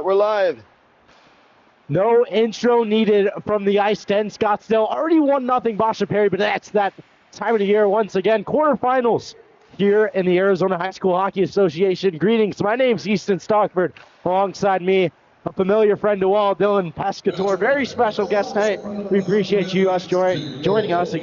We're live. No intro needed from the Ice 10. Scottsdale already 1-0 Basha Perry, but that's that time of the year once again. Quarterfinals here in the Arizona High School Hockey Association. Greetings. My name's Easton Stockford. Alongside me, a familiar friend to all, Dylan Pescator. Very special guest tonight. We appreciate you joining us, but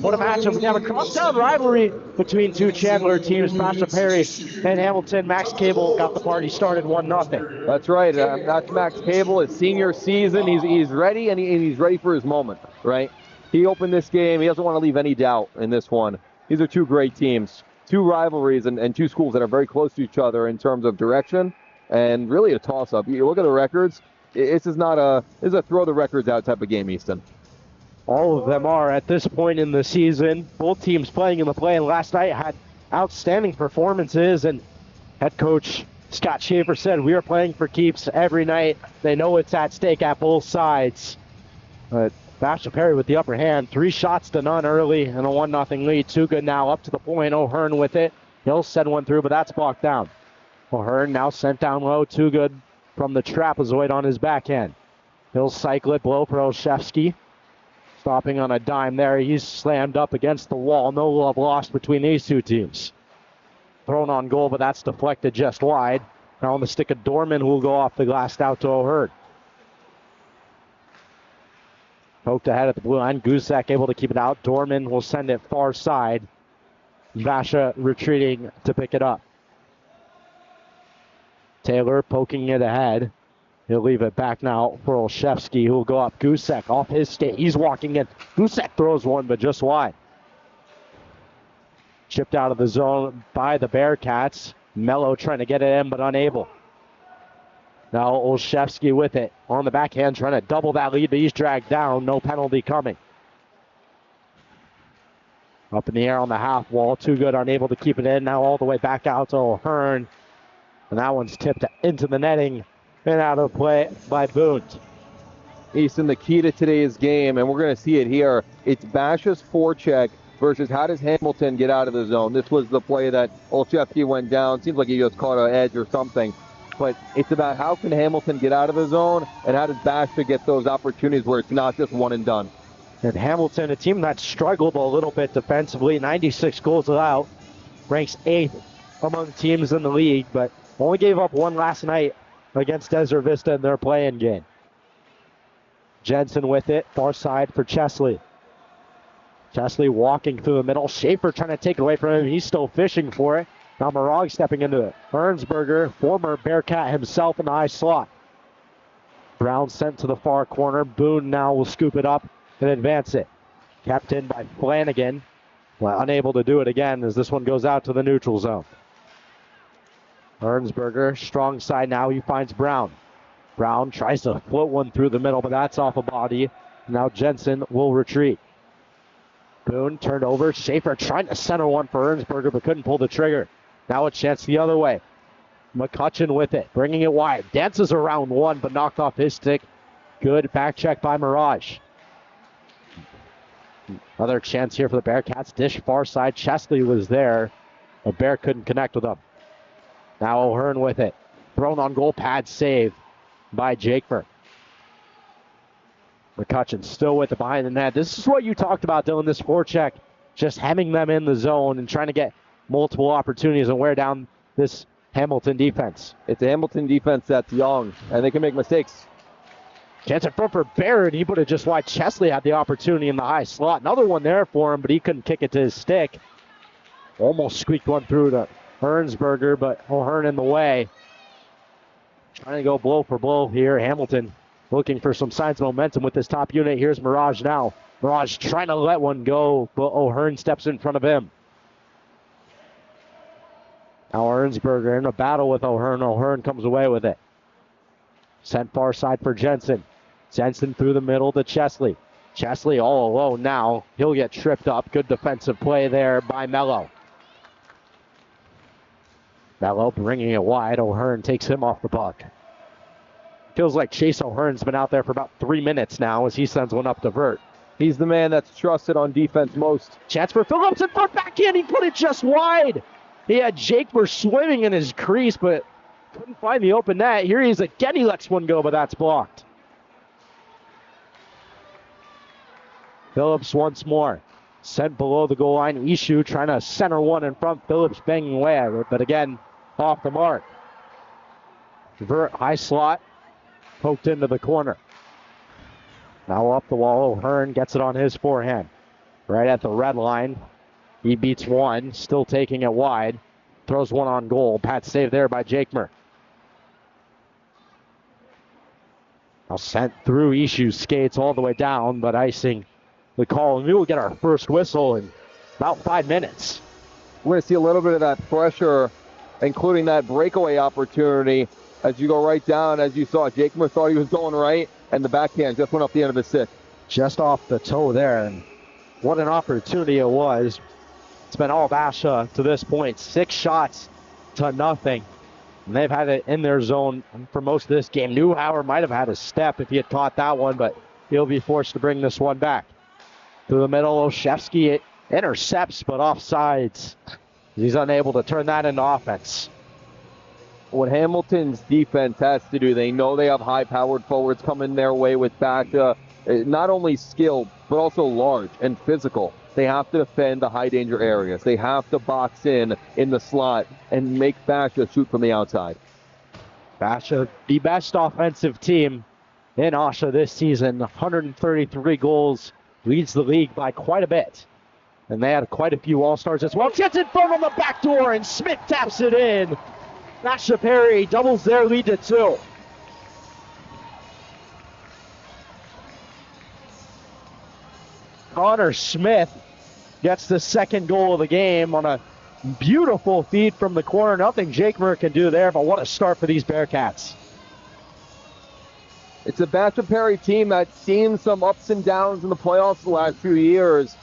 what a matchup. We have a crosstown rivalry between two Chandler teams, Basha Perry and Hamilton. Max Cable got the party started 1-0. That's right. That's Max Cable. His senior season. He's ready, and he's ready for his moment, right? He opened this game. He doesn't want to leave any doubt in this one. These are two great teams, two rivalries, and two schools that are very close to each other in terms of direction. And really a toss-up. You look at the records. This is a throw the records out type of game, Easton. All of them are at this point in the season. Both teams playing in the play, and last night had outstanding performances. And head coach Scott Schaefer said, "We are playing for keeps every night." They know it's at stake at both sides. But Basha Perry with the upper hand, 3-0 early, and a 1-0 lead. Too good now up to the point. O'Hearn with it. He'll send one through, but that's blocked down. O'Hearn now sent down low. Too good from the trapezoid on his backhand. He'll cycle it below for Olszewski. Stopping on a dime there. He's slammed up against the wall. No love lost between these two teams. Thrown on goal, but that's deflected just wide. Now on the stick of Dorman, who will go off the glass out to O'Hearn. Poked ahead at the blue line. Gusak able to keep it out. Dorman will send it far side. Basha retreating to pick it up. Taylor poking it ahead. He'll leave it back now for Olszewski, who will go up. Gusak off his skate. He's walking in. Gusak throws one, but just wide. Chipped out of the zone by the Bearcats. Mello trying to get it in, but unable. Now Olszewski with it. On the backhand, trying to double that lead, but he's dragged down. No penalty coming. Up in the air on the half wall. Too good, unable to keep it in. Now all the way back out to O'Hearn. And that one's tipped into the netting and out of play by Boone. Easton, the key to today's game, and we're going to see it here, it's Basha's forecheck versus how does Hamilton get out of the zone. This was the play that Olszewski went down. Seems like he just caught an edge or something. But it's about how can Hamilton get out of the zone, and how does Basha get those opportunities where it's not just one and done. And Hamilton, a team that struggled a little bit defensively, 96 goals allowed, ranks 8th among teams in the league, but only gave up one last night against Desert Vista in their play-in game. Jensen with it, far side for Chesley. Chesley walking through the middle. Schaefer trying to take it away from him. He's still fishing for it. Now Morag stepping into it. Ernsberger, former Bearcat himself in the high slot. Brown sent to the far corner. Boone now will scoop it up and advance it. Kept in by Flanagan. Well, unable to do it again as this one goes out to the neutral zone. Ernsberger, strong side now. He finds Brown. Brown tries to float one through the middle, but that's off a body. Now Jensen will retreat. Boone turned over. Schaefer trying to center one for Ernsberger, but couldn't pull the trigger. Now a chance the other way. McCutcheon with it, bringing it wide. Dances around one, but knocked off his stick. Good back check by Mirage. Another chance here for the Bearcats. Dish far side. Chesley was there, but Bear couldn't connect with him. Now O'Hearn with it. Thrown on goal pad save by Jakefer. McCutcheon still with it behind the net. This is what you talked about, Dylan, this forecheck. Just hemming them in the zone and trying to get multiple opportunities and wear down this Hamilton defense. It's a Hamilton defense that's young, and they can make mistakes. Chance in front for Barrett. He put it just wide. Chesley had the opportunity in the high slot. Another one there for him, but he couldn't kick it to his stick. Almost squeaked one through to Ernsberger, but O'Hearn in the way. Trying to go blow for blow here. Hamilton looking for some signs of momentum with this top unit. Here's Mirage now. Mirage trying to let one go, but O'Hearn steps in front of him. Now Ernsberger in a battle with O'Hearn. O'Hearn comes away with it. Sent far side for Jensen. Jensen through the middle to Chesley. Chesley all alone now. He'll get tripped up. Good defensive play there by Mello. Mello bringing it wide. O'Hearn takes him off the puck. Feels like Chase O'Hearn's been out there for about 3 minutes now as he sends one up to Vert. He's the man that's trusted on defense most. Chance for Phillips in front backhand. He put it just wide. He had Jakefer swimming in his crease, but Couldn't find the open net. Here he is again. He lets one go, but that's blocked. Phillips once more. Sent below the goal line. Ishu trying to center one in front. Phillips banging away at it, but again, off the mark. Vert, high slot. Poked into the corner. Now up the wall. O'Hearn gets it on his forehand. Right at the red line. He beats one. Still taking it wide. Throws one on goal. Pat saved there by Jakemer. Now sent through Ishu's skates all the way down, but icing the call. And we will get our first whistle in about 5 minutes. We're going to see a little bit of that pressure, including that breakaway opportunity as you go right down. As you saw, Jakemer thought he was going right, and the backhand just went off the end of his stick. Just off the toe there, and what an opportunity it was. It's been all Basha to this point. 6 shots to nothing. And they've had it in their zone for most of this game. Newhauer might have had a step if he had caught that one, but he'll be forced to bring this one back. To the middle, Olszewski intercepts, but offsides. He's unable to turn that into offense. What Hamilton's defense has to do, they know they have high-powered forwards coming their way with Basha. Not only skilled, but also large and physical. They have to defend the high-danger areas. They have to box in the slot and make Basha shoot from the outside. Basha, the best offensive team in AHSHA this season. 133 goals, leads the league by quite a bit. And they had quite a few all-stars as well. Gets in front on the back door, and Smith taps it in. Basha Perry doubles their lead to 2. Connor Smith gets the second goal of the game on a beautiful feed from the corner. Nothing Jakemer can do there, but what a start for these Bearcats. It's a Basha Perry team that's seen some ups and downs in the playoffs the last few years.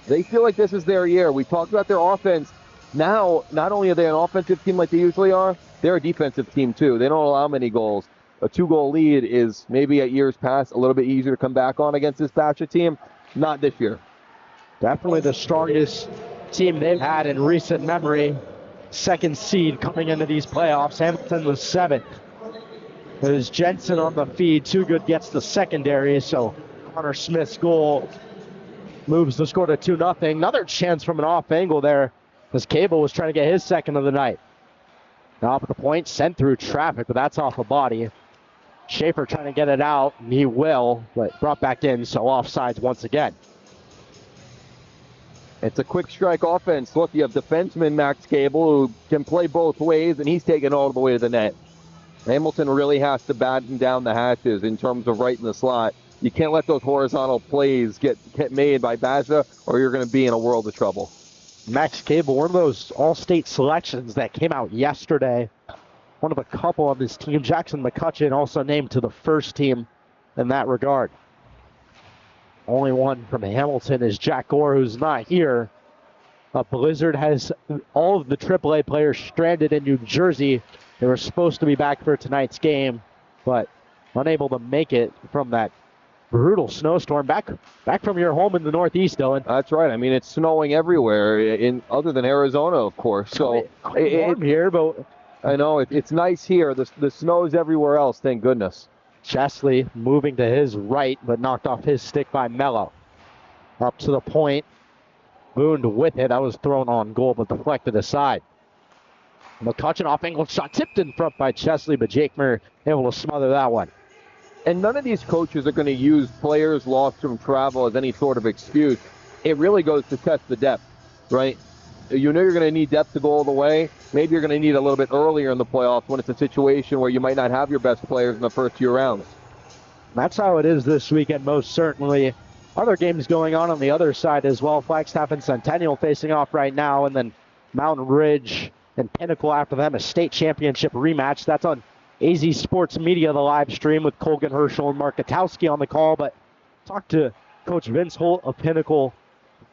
They feel like this is their year. We talked about their offense. Now, not only are they an offensive team like they usually are, they're a defensive team too. They don't allow many goals. A 2-goal lead is maybe at years past a little bit easier to come back on against this Basha team. Not this year. Definitely the strongest team they've had in recent memory. Second seed coming into these playoffs. Hamilton was 7th. There's Jensen on the feed. Too Good gets the secondary, so Connor Smith's goal moves the score to 2-0. Another chance from an off angle there as Cable was trying to get his second of the night. Now up at the point, sent through traffic, but that's off a body. Schaefer trying to get it out, and he will, but brought back in, so offsides once again. It's a quick strike offense. Look, you have defenseman Max Cable who can play both ways, and he's taking all the way to the net. Hamilton really has to batten down the hatches in terms of right in the slot. You can't let those horizontal plays get made by Basha, or you're going to be in a world of trouble. Max Cable, one of those all-state selections that came out yesterday. One of a couple on this team. Jackson McCutcheon also named to the first team in that regard. Only one from Hamilton is Jack Gore, who's not here. Blizzard has all of the AAA players stranded in New Jersey. They were supposed to be back for tonight's game, but unable to make it from that brutal snowstorm. Back from your home in the Northeast, Dylan. That's right. I mean, it's snowing everywhere, other than Arizona, of course. So quite warm here, but I know it's nice here. The snow's everywhere else, thank goodness. Chesley moving to his right, but knocked off his stick by Mello. Up to the point. Boone with it. That was thrown on goal, but deflected aside. McCutcheon off angle shot tipped in front by Chesley, but Jakemer able to smother that one. And none of these coaches are going to use players lost from travel as any sort of excuse. It really goes to test the depth, right? You know you're going to need depth to go all the way. Maybe you're going to need a little bit earlier in the playoffs when it's a situation where you might not have your best players in the first few rounds. That's how it is this weekend, most certainly. Other games going on the other side as well. Flagstaff and Centennial facing off right now, and then Mountain Ridge and Pinnacle after them, a state championship rematch. That's on AZ Sports Media, the live stream with Colgan Herschel and Mark Katowski on the call. But talked to Coach Vince Holt of Pinnacle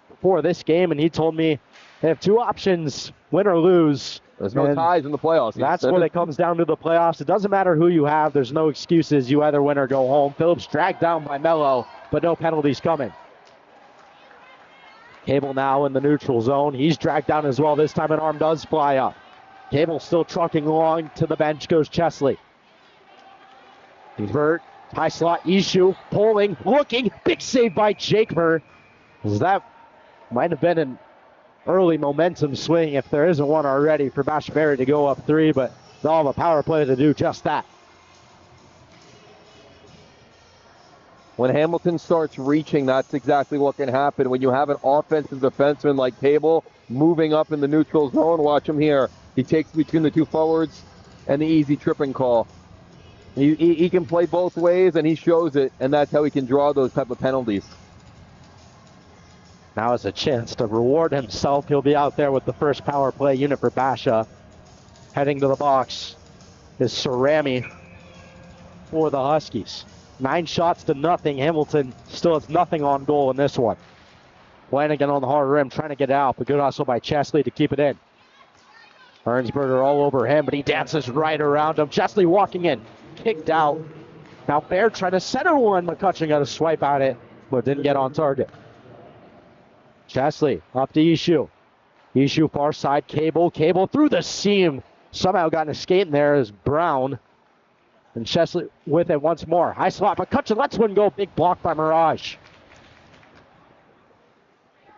before this game, and he told me they have 2 options, win or lose. There's no ties in the playoffs. That's when it comes down to the playoffs. It doesn't matter who you have. There's no excuses. You either win or go home. Phillips dragged down by Mello, but no penalties coming. Cable now in the neutral zone. He's dragged down as well. This time an arm does fly up. Cable still trucking along. To the bench goes Chesley. Vert, high slot, Ishu, pulling, looking, big save by Jakemer. That might have been an early momentum swing if there isn't one already for Basha Berry to go up 3, but they'll have a power play to do just that. When Hamilton starts reaching, that's exactly what can happen. When you have an offensive defenseman like Cable moving up in the neutral zone, watch him here. He takes between the two forwards and the easy tripping call. He can play both ways, and he shows it, and that's how he can draw those type of penalties. Now is a chance to reward himself. He'll be out there with the first power play unit for Basha. Heading to the box is Cerami for the Huskies. 9 shots to nothing. Hamilton still has nothing on goal in this one. Flanagan on the hard rim trying to get it out, but good hustle by Chesley to keep it in. Ernsberger all over him, but he dances right around him. Chesley walking in, kicked out. Now Bear trying to center one. McCutcheon got a swipe at it, but didn't get on target. Chesley up to Ishu. Ishu far side, Cable through the seam. Somehow got an escape in there as Brown. And Chesley with it once more. High slot, McCutcheon lets one go. Big block by Mirage.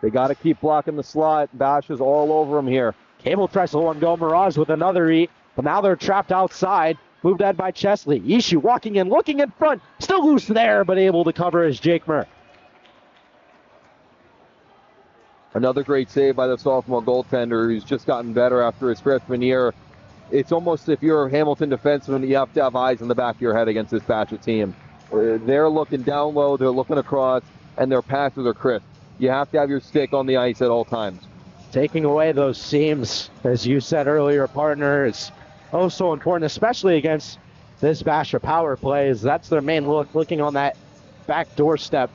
They got to keep blocking the slot. Bash is all over him here. Cable tries to let one go. Mirage with another eat. But now they're trapped outside. Moved out by Chesley. Ishu walking in, looking in front. Still loose there, but able to cover is Jakemer. Another great save by the sophomore goaltender who's just gotten better after his freshman year. It's almost if you're a Hamilton defenseman, you have to have eyes in the back of your head against this Basha team. They're looking down low, they're looking across, and their passes are crisp. You have to have your stick on the ice at all times. Taking away those seams, as you said earlier, partner, is oh so important, especially against this Basha power play, as that's their main look, looking on that back doorstep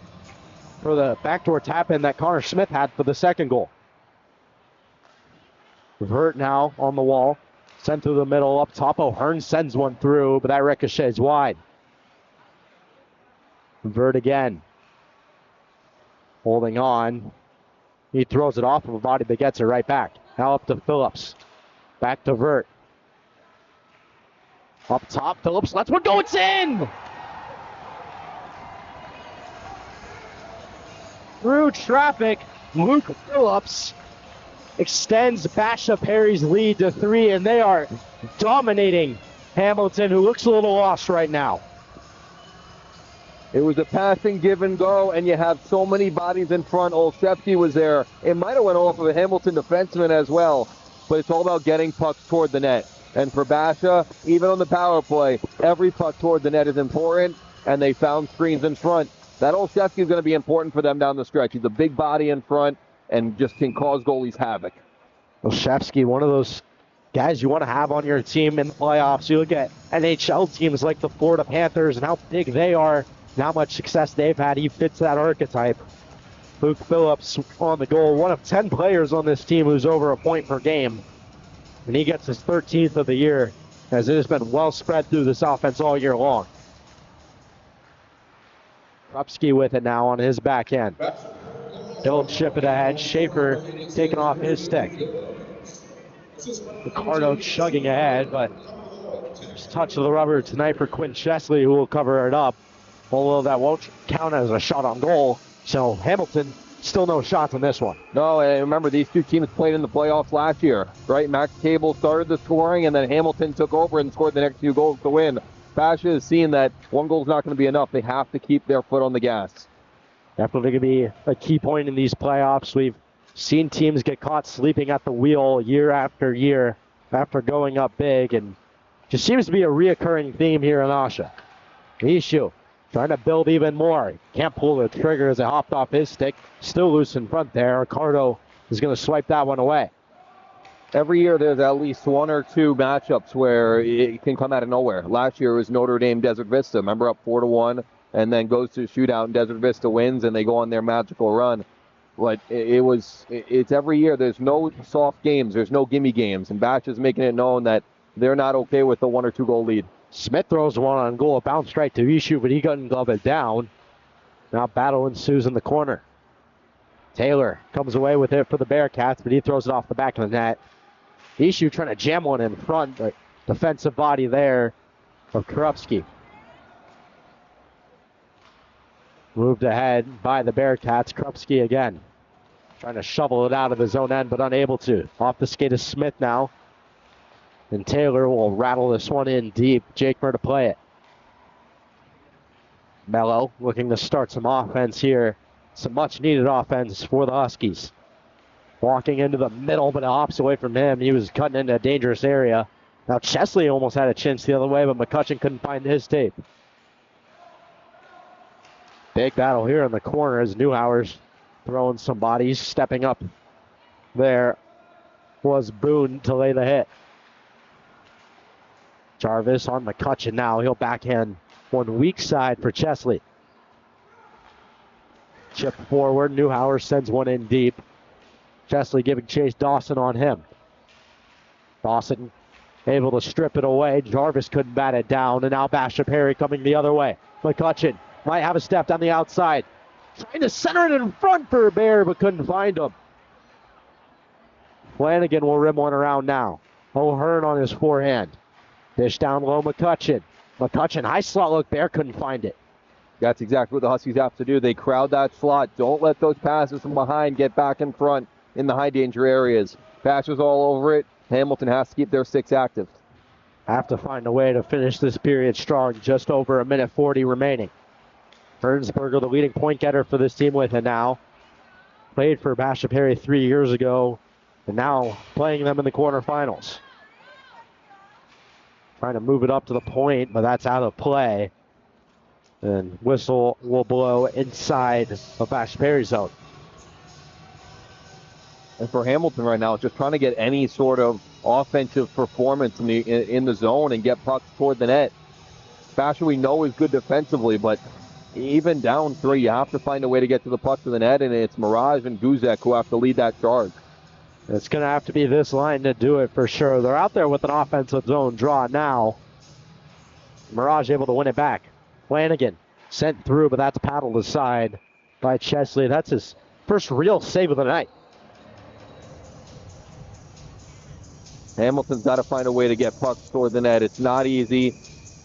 for the backdoor tap-in that Connor Smith had for the second goal. Vert now on the wall. Sent through the middle, up top. O'Hearn sends one through, but that ricochets wide. Vert again. Holding on. He throws it off of a body, but gets it right back. Now up to Phillips. Back to Vert. Up top, Phillips lets one go. It's in! Through traffic, Luke Phillips extends Basha Perry's lead to 3, and they are dominating Hamilton, who looks a little lost right now. It was a passing give and go, and you have so many bodies in front. Olszewski was there. It might have went off of a Hamilton defenseman as well, but it's all about getting pucks toward the net. And for Basha, even on the power play, every puck toward the net is important, and they found screens in front. That Olszewski is going to be important for them down the stretch. He's a big body in front and just can cause goalies havoc. Olszewski, one of those guys you want to have on your team in the playoffs. You look at NHL teams like the Florida Panthers and how big they are and how much success they've had. He fits that archetype. Luke Phillips on the goal, one of 10 players on this team who's over a point per game. And he gets his 13th of the year, as it has been well spread through this offense all year long. Krupski with it now on his back end. He'll chip it ahead. Schaefer taking off his stick. Ricardo chugging ahead, but just touch of the rubber tonight for Quinn Chesley, who will cover it up. Although that won't count as a shot on goal. So Hamilton, still no shots in this one. No, and remember, these two teams played in the playoffs last year, right? Max Cable started the scoring, and then Hamilton took over and scored the next 2 goals to win. Basha is seeing that one goal is not going to be enough. They have to keep their foot on the gas. Definitely going to be a key point in these playoffs. We've seen teams get caught sleeping at the wheel year after year after going up big, and just seems to be a reoccurring theme here in AHSHA. Ishu trying to build even more. Can't pull the trigger as it hopped off his stick. Still loose in front there. Ricardo is going to swipe that one away. Every year there's at least 1 or 2 matchups where it can come out of nowhere. Last year it was Notre Dame Desert Vista. Remember, up 4-1, and then goes to a shootout and Desert Vista wins, and they go on their magical run. But it's every year. There's no soft games. There's no gimme games. And Basha's making it known that they're not okay with the 1 or 2 goal lead. Smith throws one on goal. It bounced right to Ishu, but he couldn't glove it down. Now battle ensues in the corner. Taylor comes away with it for the Bearcats, but he throws it off the back of the net. AHSHA trying to jam one in front, but defensive body there of Krupski. Moved ahead by the Bearcats. Krupski again. Trying to shovel it out of his own end, but unable to. Off the skate is Smith now. And Taylor will rattle this one in deep. Jakemer to play it. Mello looking to start some offense here. Some much needed offense for the Huskies. Walking into the middle, but it hops away from him. He was cutting into a dangerous area. Now Chesley almost had a chance the other way, but McCutcheon couldn't find his tape. Big battle here in the corner as Newhower's throwing some bodies. Stepping up there was Boone to lay the hit. Jarvis on McCutcheon now. He'll backhand one weak side for Chesley. Chip forward. Newhower sends one in deep. Chesley giving chase. Dawson on him. Dawson able to strip it away. Jarvis couldn't bat it down. And now Basha Perry coming the other way. McCutcheon might have a step down the outside. Trying to center it in front for Bear, but couldn't find him. Flanagan will rim one around now. O'Hearn on his forehand. Dish down low, McCutcheon. McCutcheon, high slot look. Bear couldn't find it. That's exactly what the Huskies have to do. They crowd that slot. Don't let those passes from behind get back in front in the high danger areas. Passes all over it. Hamilton has to keep their 6 active. Have to find a way to finish this period strong. Just over a minute 40 remaining. Hernsberger, the leading point getter for this team with it now. Played for Basha Perry 3 years ago, and now playing them in the quarterfinals. Trying to move it up to the point, but that's out of play. And whistle will blow inside of Basha Perry's zone. And for Hamilton right now, it's just trying to get any sort of offensive performance in the zone and get pucks toward the net. Basha we know is good defensively, but even down 3, you have to find a way to get to the puck to the net, and it's Mirage and Guzek who have to lead that charge. It's going to have to be this line to do it for sure. They're out there with an offensive zone draw now. Mirage able to win it back. Flanagan sent through, but that's paddled aside by Chesley. That's his first real save of the night. Hamilton's got to find a way to get pucks toward the net. It's not easy.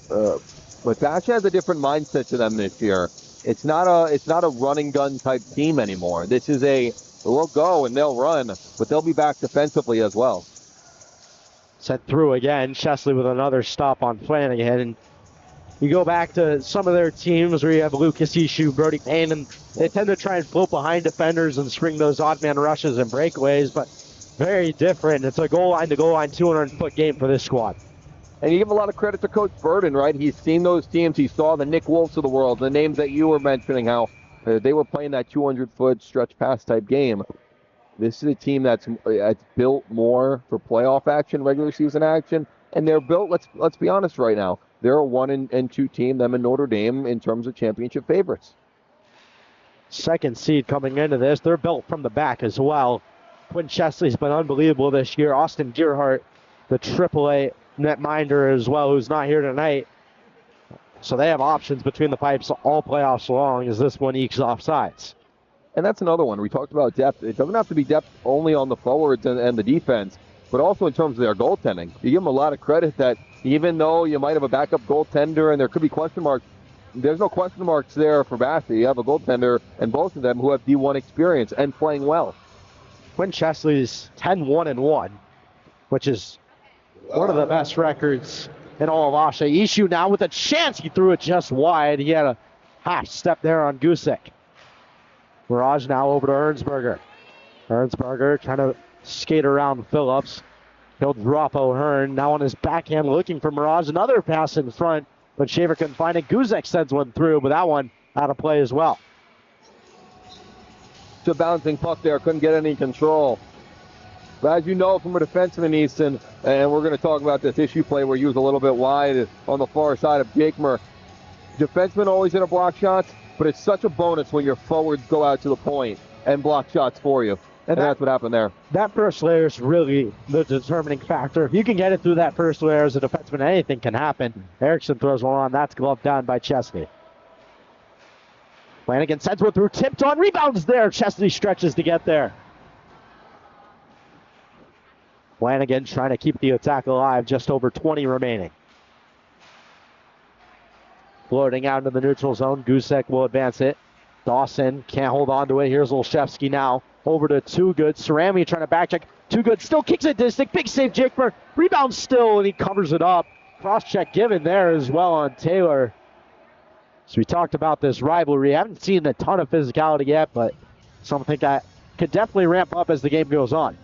But Basha has a different mindset to them this year. It's not a run and gun type team anymore. This is we'll go and they'll run, but they'll be back defensively as well. Sent through again. Chesley with another stop on Flanagan. And you go back to some of their teams where you have Lucas Ishu, Brody Payne, and they tend to try and float behind defenders and spring those odd man rushes and breakaways, but very different. It's a goal line to goal line 200-foot game for this squad. And you give a lot of credit to Coach Burden, right? He's seen those teams. He saw the Nick Wolfs of the world, the names that you were mentioning, how they were playing that 200-foot stretch pass type game. This is a team that's built more for playoff action, regular season action, and they're built, let's be honest right now, they're a 1 and 2 team, them and Notre Dame, in terms of championship favorites. Second seed coming into this. They're built from the back as well. Quinn Chesley's been unbelievable this year. Austin Gearhart, the AAA netminder as well, who's not here tonight. So they have options between the pipes all playoffs long as this one ekes off sides. And that's another one. We talked about depth. It doesn't have to be depth only on the forwards and the defense, but also in terms of their goaltending. You give them a lot of credit that even though you might have a backup goaltender and there could be question marks, there's no question marks there for Basha. You have a goaltender and both of them who have D1 experience and playing well. Quinn Chesley's 10-1-1, which is one of the best records in all of AHSHA. AHSHA now with a chance. He threw it just wide. He had a half step there on Gusek. Mirage now over to Ernsberger. Ernsberger trying to skate around Phillips. He'll drop O'Hearn. Now on his backhand looking for Mirage. Another pass in front, but Shaver couldn't find it. Guzek sends one through, but that one out of play as well. It's a bouncing puck there. Couldn't get any control. But as you know from a defenseman, Easton, and we're going to talk about this issue play where he was a little bit wide on the far side of Jakemer. Defensemen always in a block shots, but it's such a bonus when your forwards go out to the point and block shots for you. And that's what happened there. That first layer is really the determining factor. If you can get it through that first layer as a defenseman, anything can happen. Erickson throws one on. That's gloved down by Chesley. Flanagan sends one through, tipped on, rebounds there. Chesley stretches to get there. Flanagan trying to keep the attack alive, just over 20 remaining. Floating out into the neutral zone. Gusek will advance it. Dawson can't hold on to it. Here's Olszewski now. Over to Too Good. Cerami trying to back check. Too Good still kicks it distant. Big save, Jakemer. Rebound still, and he covers it up. Cross check given there as well on Taylor. So we talked about this rivalry. Haven't seen a ton of physicality yet, but something that could definitely ramp up as the game goes on.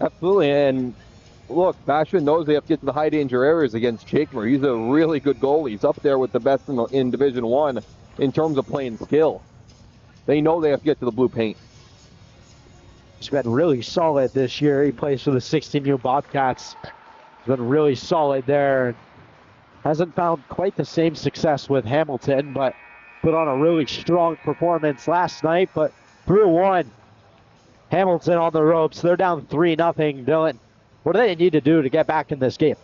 Absolutely, and look, Basha knows they have to get to the high danger areas against Jakemer. He's a really good goalie. He's up there with the best in Division I in terms of playing skill. They know they have to get to the blue paint. He's been really solid this year. He plays for the 16U Bobcats. He's been really solid there. Hasn't found quite the same success with Hamilton, but put on a really strong performance last night. But through one, Hamilton on the ropes. They're down 3-0. Dylan, what do they need to do to get back in this game?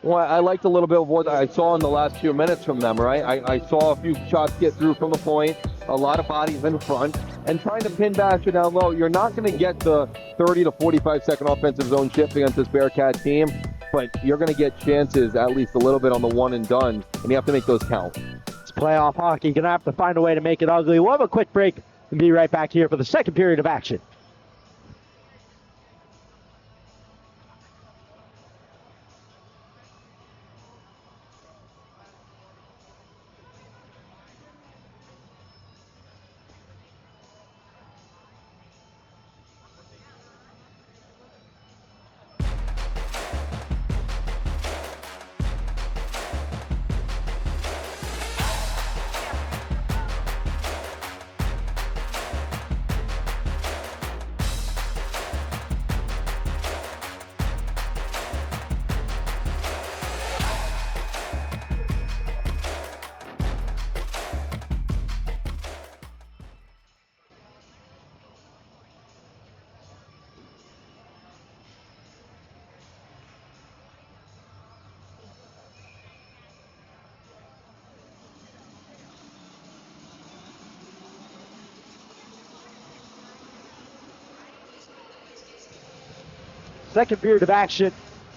Well, I liked a little bit of what I saw in the last few minutes from them, right? I saw a few shots get through from the point, a lot of bodies in front, and trying to pin Basha down low. You're not going to get the 30 to 45 second offensive zone shift against this Bearcat team, but you're going to get chances at least a little bit on the one and done, and you have to make those count. It's playoff hockey. You're going to have to find a way to make it ugly. We'll have a quick break and be right back here for the second period of action. Second period of action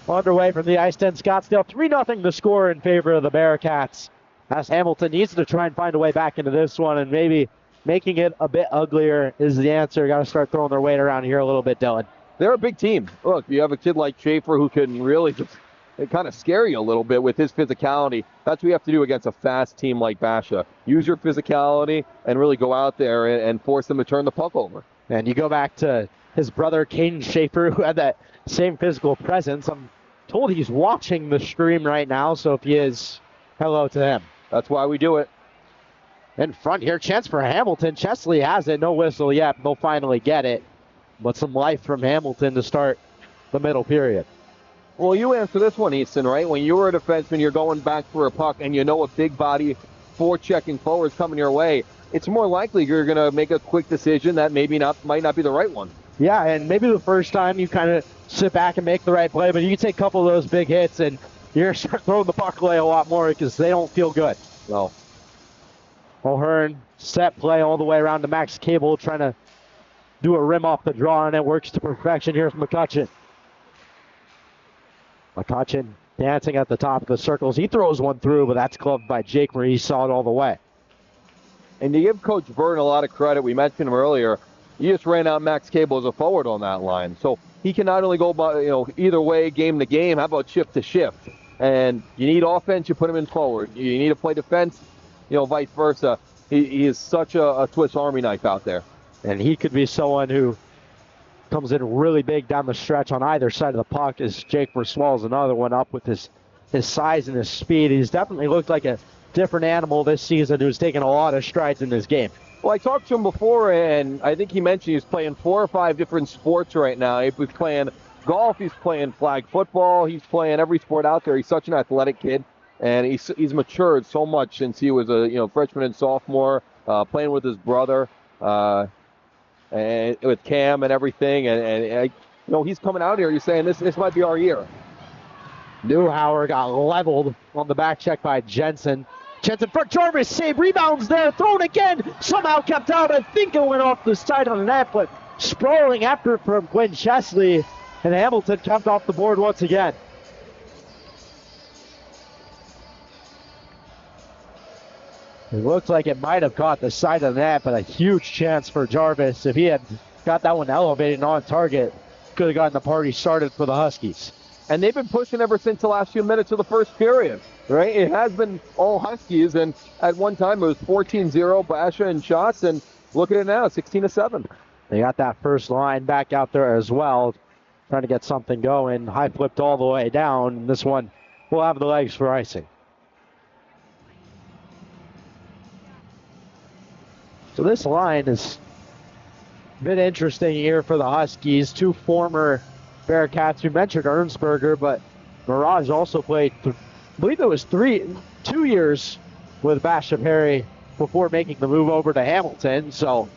underway from the Ice 10 Scottsdale. 3-0 the score in favor of the Bearcats. As Hamilton needs to try and find a way back into this one, and maybe making it a bit uglier is the answer. Got to start throwing their weight around here a little bit, Dylan. They're a big team. Look, you have a kid like Schaefer who can really just kind of scare you a little bit with his physicality. That's what you have to do against a fast team like Basha. Use your physicality and really go out there and force them to turn the puck over. And you go back to his brother, Caden Schaefer, who had that same physical presence. I'm told he's watching the stream right now, so if he is, hello to him. That's why we do it. In front here, chance for Hamilton. Chesley has it, no whistle yet. They'll finally get it. But some life from Hamilton to start the middle period. Well, you answer this one, Easton, right? When you're a defenseman, you're going back for a puck, and you know a big body forechecking forward is coming your way. It's more likely you're going to make a quick decision that might not be the right one. Yeah, and maybe the first time you kind of sit back and make the right play, but you can take a couple of those big hits, and you're going to start throwing the puck away a lot more because they don't feel good. No. O'Hearn, set play all the way around to Max Cable, trying to do a rim off the draw, and it works to perfection. Here's McCutcheon. McCutcheon dancing at the top of the circles. He throws one through, but that's gloved by Jake where he saw it all the way. And to give Coach Burton a lot of credit, we mentioned him earlier, he just ran out Max Cable as a forward on that line. So he can not only go by, either way, game to game, how about shift to shift? And you need offense, you put him in forward. You need to play defense, vice versa. He is such a Swiss Army knife out there. And he could be someone who comes in really big down the stretch on either side of the puck as Jake swallows another one up with his size and his speed. He's definitely looked like a different animal this season who's taken a lot of strides in this game. Well, I talked to him before, and I think he mentioned he's playing 4 or 5 different sports right now. He's playing golf, he's playing flag football, he's playing every sport out there. He's such an athletic kid, and he's matured so much since he was a freshman and sophomore, playing with his brother, and with Cam and everything. And he's coming out here. You're saying this might be our year. Newhauer got leveled on the back check by Jensen. Jensen for Jarvis, save, rebounds there, thrown again, somehow kept out. I think it went off the side of the net, but sprawling after it from Glenn Chesley. And Hamilton kept off the board once again. It looks like it might have caught the side of the net, but a huge chance for Jarvis. If he had got that one elevated and on target, could have gotten the party started for the Huskies. And they've been pushing ever since the last few minutes of the first period, right? It has been all Huskies, and at one time it was 14-0 Basha in shots, and look at it now, 16-7. They got that first line back out there as well, trying to get something going. High flipped all the way down. This one will have the legs for icing. So this line is a bit interesting here for the Huskies. Two former Bearcats. You mentioned Ernsberger, but Mirage also played, I believe it was 2 years with Basha Perry before making the move over to Hamilton. So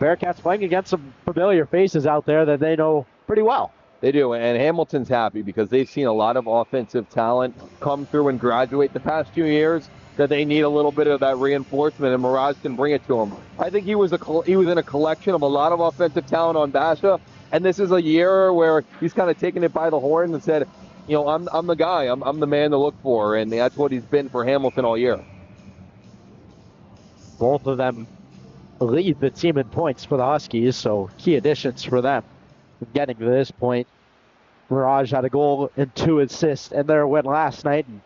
Bearcats playing against some familiar faces out there that they know pretty well. They do, and Hamilton's happy because they've seen a lot of offensive talent come through and graduate the past 2 years, that they need a little bit of that reinforcement, and Mirage can bring it to them. I think he was in a collection of a lot of offensive talent on Basha, and this is a year where he's kind of taken it by the horn and said, you know, I'm the guy, I'm the man to look for, and that's what he's been for Hamilton all year. Both of them lead the team in points for the Huskies, so key additions for them. Getting to this point, Mirage had a goal and 2 assists in their win last night, and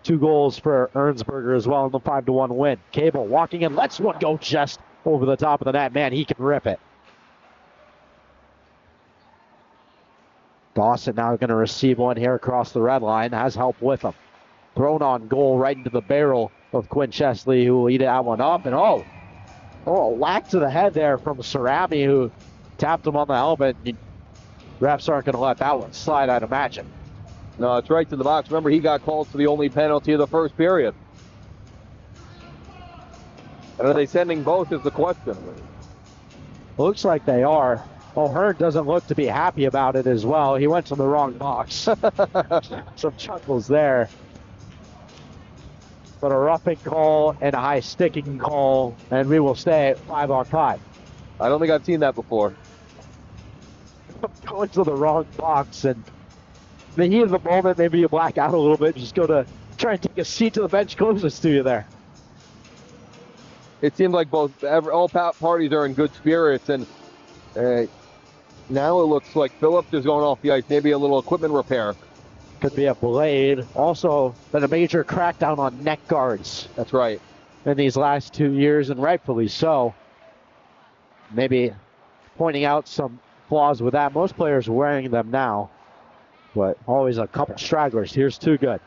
2 goals for Ernsberger as well in the 5-1 win. Cable walking in, lets one go just over the top of the net. Man, he can rip it. Dawson now going to receive one here across the red line, has help with him. Thrown on goal right into the barrel of Quinn Chesley, who will eat that one up. And a whack to the head there from Cerami, who tapped him on the helmet. Refs aren't going to let that one slide, I'd imagine. No, it's right to the box. Remember, he got called for the only penalty of the first period. And are they sending both is the question. Looks like they are. O'Hearn doesn't look to be happy about it as well. He went to the wrong box. Some chuckles there. But a roughing call and a high sticking call, and we will stay at 5-on-5. I don't think I've seen that before. Going to the wrong box, and in the heat of the moment, maybe you black out a little bit. Just go to try and take a seat to the bench closest to you there. It seems like all parties are in good spirits, and now it looks like Phillips is going off the ice. Maybe a little equipment repair. Could be a blade. Also, been a major crackdown on neck guards. That's right. In these last 2 years, and rightfully so. Maybe pointing out some flaws with that. Most players are wearing them now, but always a couple stragglers. Here's Too Good.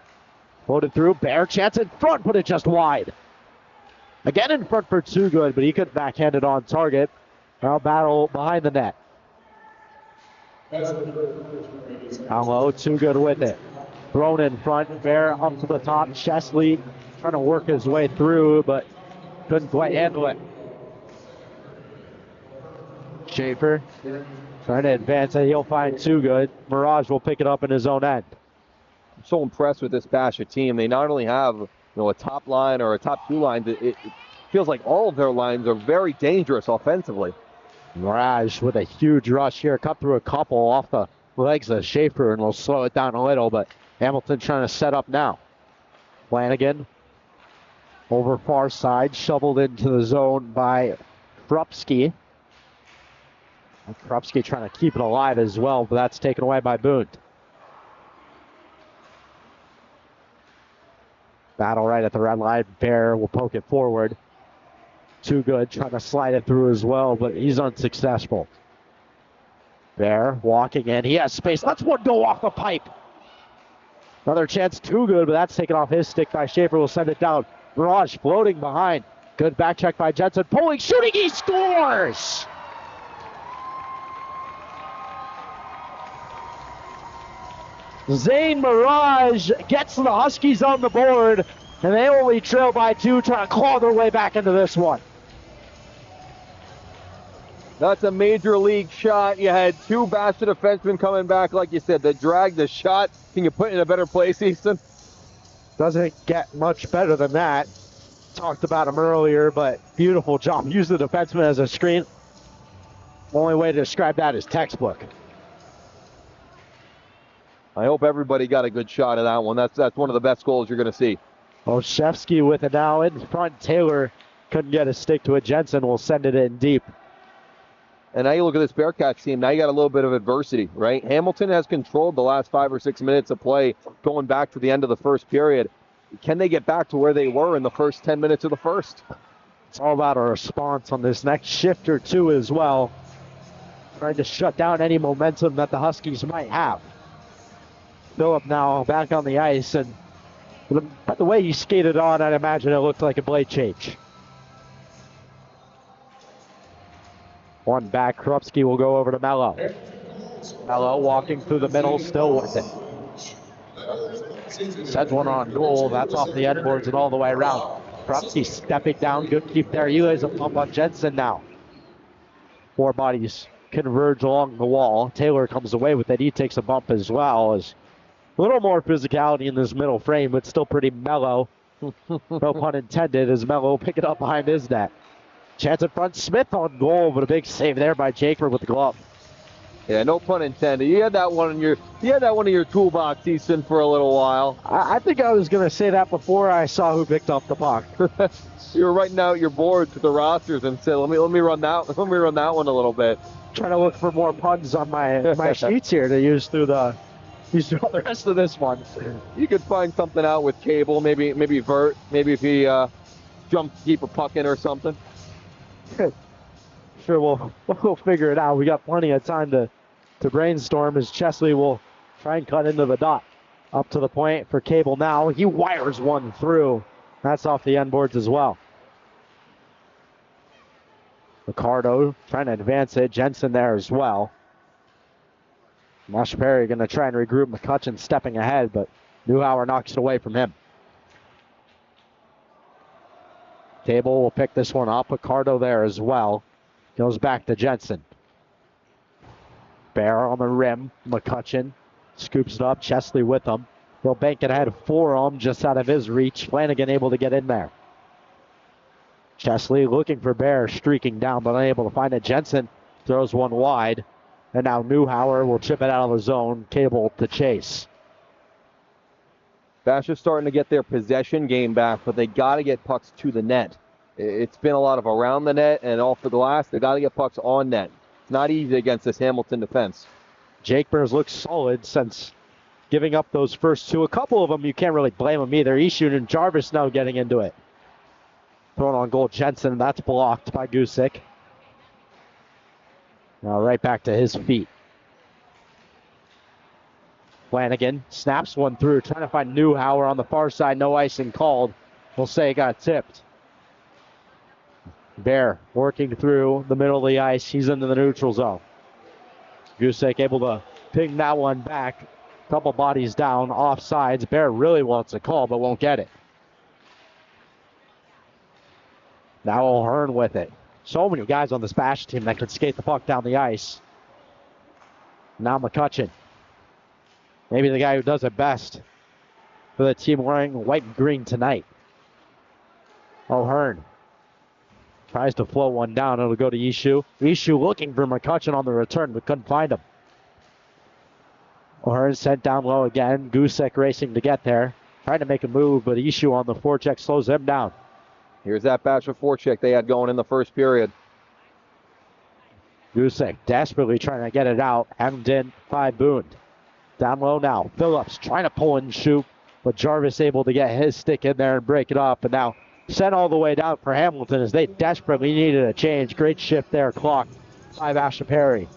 Floated through, Bear chance in front, but it just wide. Again in front for Too Good, but he couldn't backhand it on target. Now battle behind the net. Down low, Too Good with it. Thrown in front, Bear up to the top. Chesley trying to work his way through, but couldn't quite handle it. Schaefer trying to advance it. He'll find Too Good. Mirage will pick it up in his own end. I'm so impressed with this Basha team. They not only have a top line or a top 2 line, it feels like all of their lines are very dangerous offensively. Mirage with a huge rush here. Cut through a couple off the legs of Schaefer, and we'll slow it down a little, but Hamilton trying to set up now. Flanagan over far side, shoveled into the zone by Krupski. Krupski trying to keep it alive as well, but that's taken away by Boone. Battle right at the red line. Bear will poke it forward. Too Good trying to slide it through as well, but he's unsuccessful. Bear walking in. He has space. Let's one go off the pipe. Another chance. Too Good, but that's taken off his stick by Schaefer. Will send it down. Mirage floating behind. Good back check by Jensen. Pulling, shooting. He scores! Zane Mirage gets the Huskies on the board, and they only trail by 2, trying to claw their way back into this one. That's a major league shot. You had 2 Basha defensemen coming back, like you said, that dragged the shot. Can you put it in a better place, Easton? Doesn't get much better than that. Talked about him earlier, but beautiful job. Use the defenseman as a screen. Only way to describe that is textbook. I hope everybody got a good shot of that one. That's one of the best goals you're going to see. Olszewski with it now in front. Taylor couldn't get a stick to it. Jensen will send it in deep. And now you look at this Bearcats team, now you got a little bit of adversity, right? Hamilton has controlled the last 5 or 6 minutes of play going back to the end of the first period. Can they get back to where they were in the first 10 minutes of the first? It's all about a response on this next shift or two as well. Trying to shut down any momentum that the Huskies might have. Phillip now back on the ice, and by the way he skated on, I'd imagine it looked like a blade change. One back, Krupski will go over to Mello. Mello walking through the middle, still with it. Sends one on goal, that's off the end boards and all the way around. Krupski stepping down, good keep there. He lays a bump on Jensen now. 4 bodies converge along the wall. Taylor comes away with it, he takes a bump as well. As a little more physicality in this middle frame, but still pretty mellow. No pun intended, as Mello pick it up behind his net. Chance in front, Smith on goal, but a big save there by Jaker with the glove. Yeah, no pun intended. You had that one in your toolbox, Easton, for a little while. I think I was gonna say that before I saw who picked up the puck. You were writing out your boards with the rosters and said, let me run that one a little bit. Trying to look for more puns on my sheets here to use through all the rest of this one. You could find something out with Cable, maybe Vert, maybe if he jumped to keep a puck in or something. Sure, we'll figure it out. We got plenty of time to brainstorm as Chesley will try and cut into the dot. Up to the point for Cable now. He wires one through. That's off the end boards as well. Ricardo trying to advance it. Jensen there as well. Mosh Perry going to try and regroup. McCutcheon stepping ahead, but Newhauer knocks it away from him. Cable will pick this one up. Ricardo there as well. Goes back to Jensen. Bear on the rim. McCutcheon scoops it up. Chesley with him. He'll bank it ahead for him, just out of his reach. Flanagan able to get in there. Chesley looking for Bear, streaking down, but unable to find it. Jensen throws one wide. And now Newhauer will chip it out of the zone. Cable to chase. Basha's starting to get their possession game back, but they got to get pucks to the net. It's been a lot of around the net and off the glass. They got to get pucks on net. It's not easy against this Hamilton defense. Jake Bears looks solid since giving up those first two. A couple of them you can't really blame them either. Ishun and Jarvis now getting into it. Thrown on goal, Jensen. That's blocked by Gusick. Now right back to his feet. Flanagan snaps one through, trying to find Newhauer on the far side. No icing called. We'll say it got tipped. Bear working through the middle of the ice. He's into the neutral zone. Gusick able to ping that one back. Couple bodies down, offsides. Bear really wants a call, but won't get it. Now O'Hearn with it. So many guys on this Basha team that could skate the puck down the ice. Now McCutcheon. Maybe the guy who does it best for the team wearing white and green tonight. O'Hearn tries to float one down. It'll go to Ishu. Ishu looking for McCutcheon on the return, but couldn't find him. O'Hearn sent down low again. Gusick racing to get there. Trying to make a move, but Ishu on the forecheck slows him down. Here's that Basha forecheck they had going in the first period. Gusick desperately trying to get it out. Hemmed in by Boone. Down low now. Phillips trying to pull and shoot, but Jarvis able to get his stick in there and break it up. And now sent all the way down for Hamilton as they desperately needed a change. Great shift there, clocked by Basha Perry.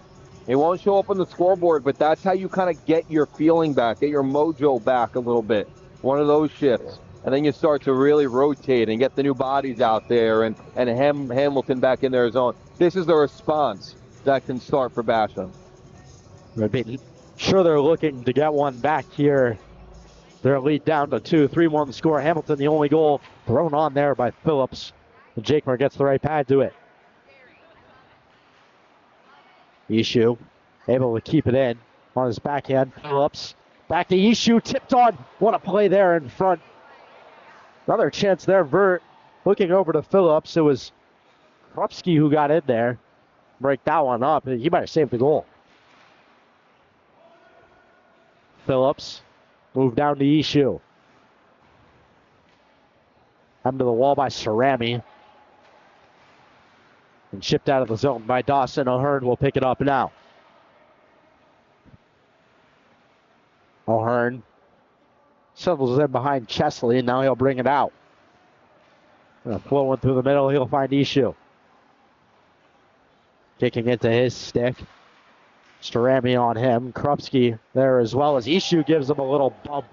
It won't show up on the scoreboard, but that's how you kind of get your feeling back, get your mojo back a little bit. One of those shifts. And then you start to really rotate and get the new bodies out there and Hamilton back in their zone. This is the response that can start for Basha. Sure, they're looking to get one back here. Their lead down to 2, 3-1 score. Hamilton, the only goal thrown on there by Phillips. And Jakemar gets the right pad to it. Ishu able to keep it in on his backhand. Phillips back to Ishu, tipped on. What a play there in front. Another chance there. Vert looking over to Phillips. It was Krupski who got in there. Break that one up. He might have saved the goal. Phillips. Move down to Ishu. Come to the wall by Cerami. And shipped out of the zone by Dawson. O'Hearn will pick it up now. O'Hearn settles in behind Chesley, and now he'll bring it out. Flowing through the middle, he'll find Ishu. Kicking it to his stick. Cerami on him. Krupski there as well as Ishu gives him a little bump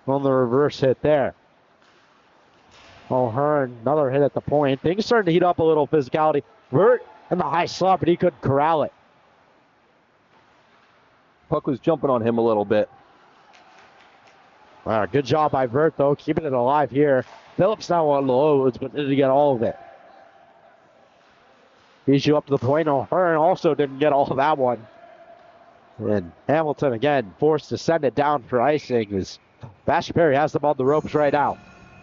on the reverse hit there. O'Hearn, another hit at the point. Things starting to heat up a little physicality. Vert in the high slot, but he couldn't corral it. Puck was jumping on him a little bit. Good job by Vert, though, keeping it alive here. Phillips now on the loads, but didn't get all of it. Ishu up to the point. O'Hearn also didn't get all of that one. And Hamilton, again, forced to send it down for icing as Basha Perry has them on the ropes right now.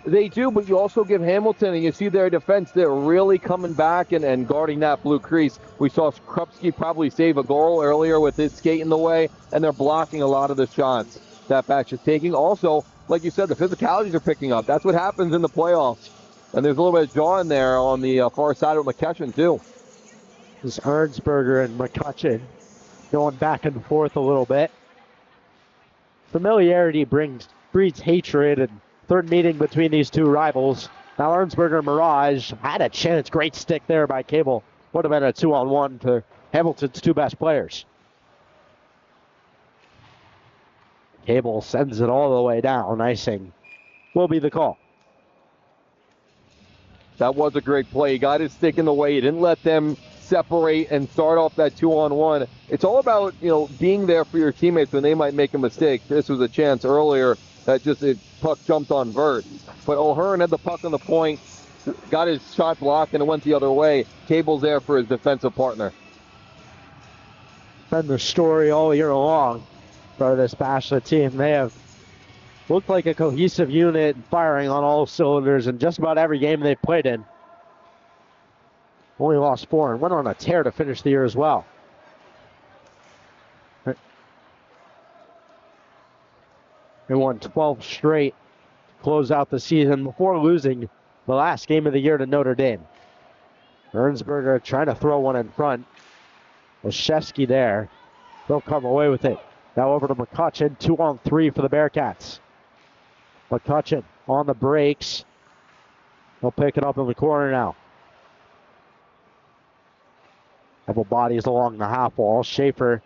They do, but you also give Hamilton, and you see their defense, they're really coming back and guarding that blue crease. We saw Krupski probably save a goal earlier with his skate in the way, and they're blocking a lot of the shots that Bash is taking. Also, like you said, the physicalities are picking up. That's what happens in the playoffs. And there's a little bit of jawing there on the far side of McCutcheon, too. This is Ernsberger and McCutcheon going back and forth a little bit. Familiarity breeds hatred, and third meeting between these two rivals. Now Ernsberger and Mirage had a chance. Great stick there by Cable. Would have been a 2-on-1 for Hamilton's two best players. Cable sends it all the way down. Icing will be the call. That was a great play. He got his stick in the way. He didn't let them separate and start off that 2-on-1. It's all about, being there for your teammates when they might make a mistake. This was a chance earlier that puck jumped on Vert. But O'Hearn had the puck on the point, got his shot blocked, and it went the other way. Cable's there for his defensive partner. Been the story all year long for this Basha team. They have looked like a cohesive unit, firing on all cylinders in just about every game they've played in. Only lost 4 and went on a tear to finish the year as well. They won 12 straight to close out the season before losing the last game of the year to Notre Dame. Ernsberger trying to throw one in front. Olszewski there. They'll come away with it. Now over to McCutcheon. 2-on-3 for the Bearcats. McCutcheon on the brakes. They'll pick it up in the corner now. Couple bodies along the half wall. Schaefer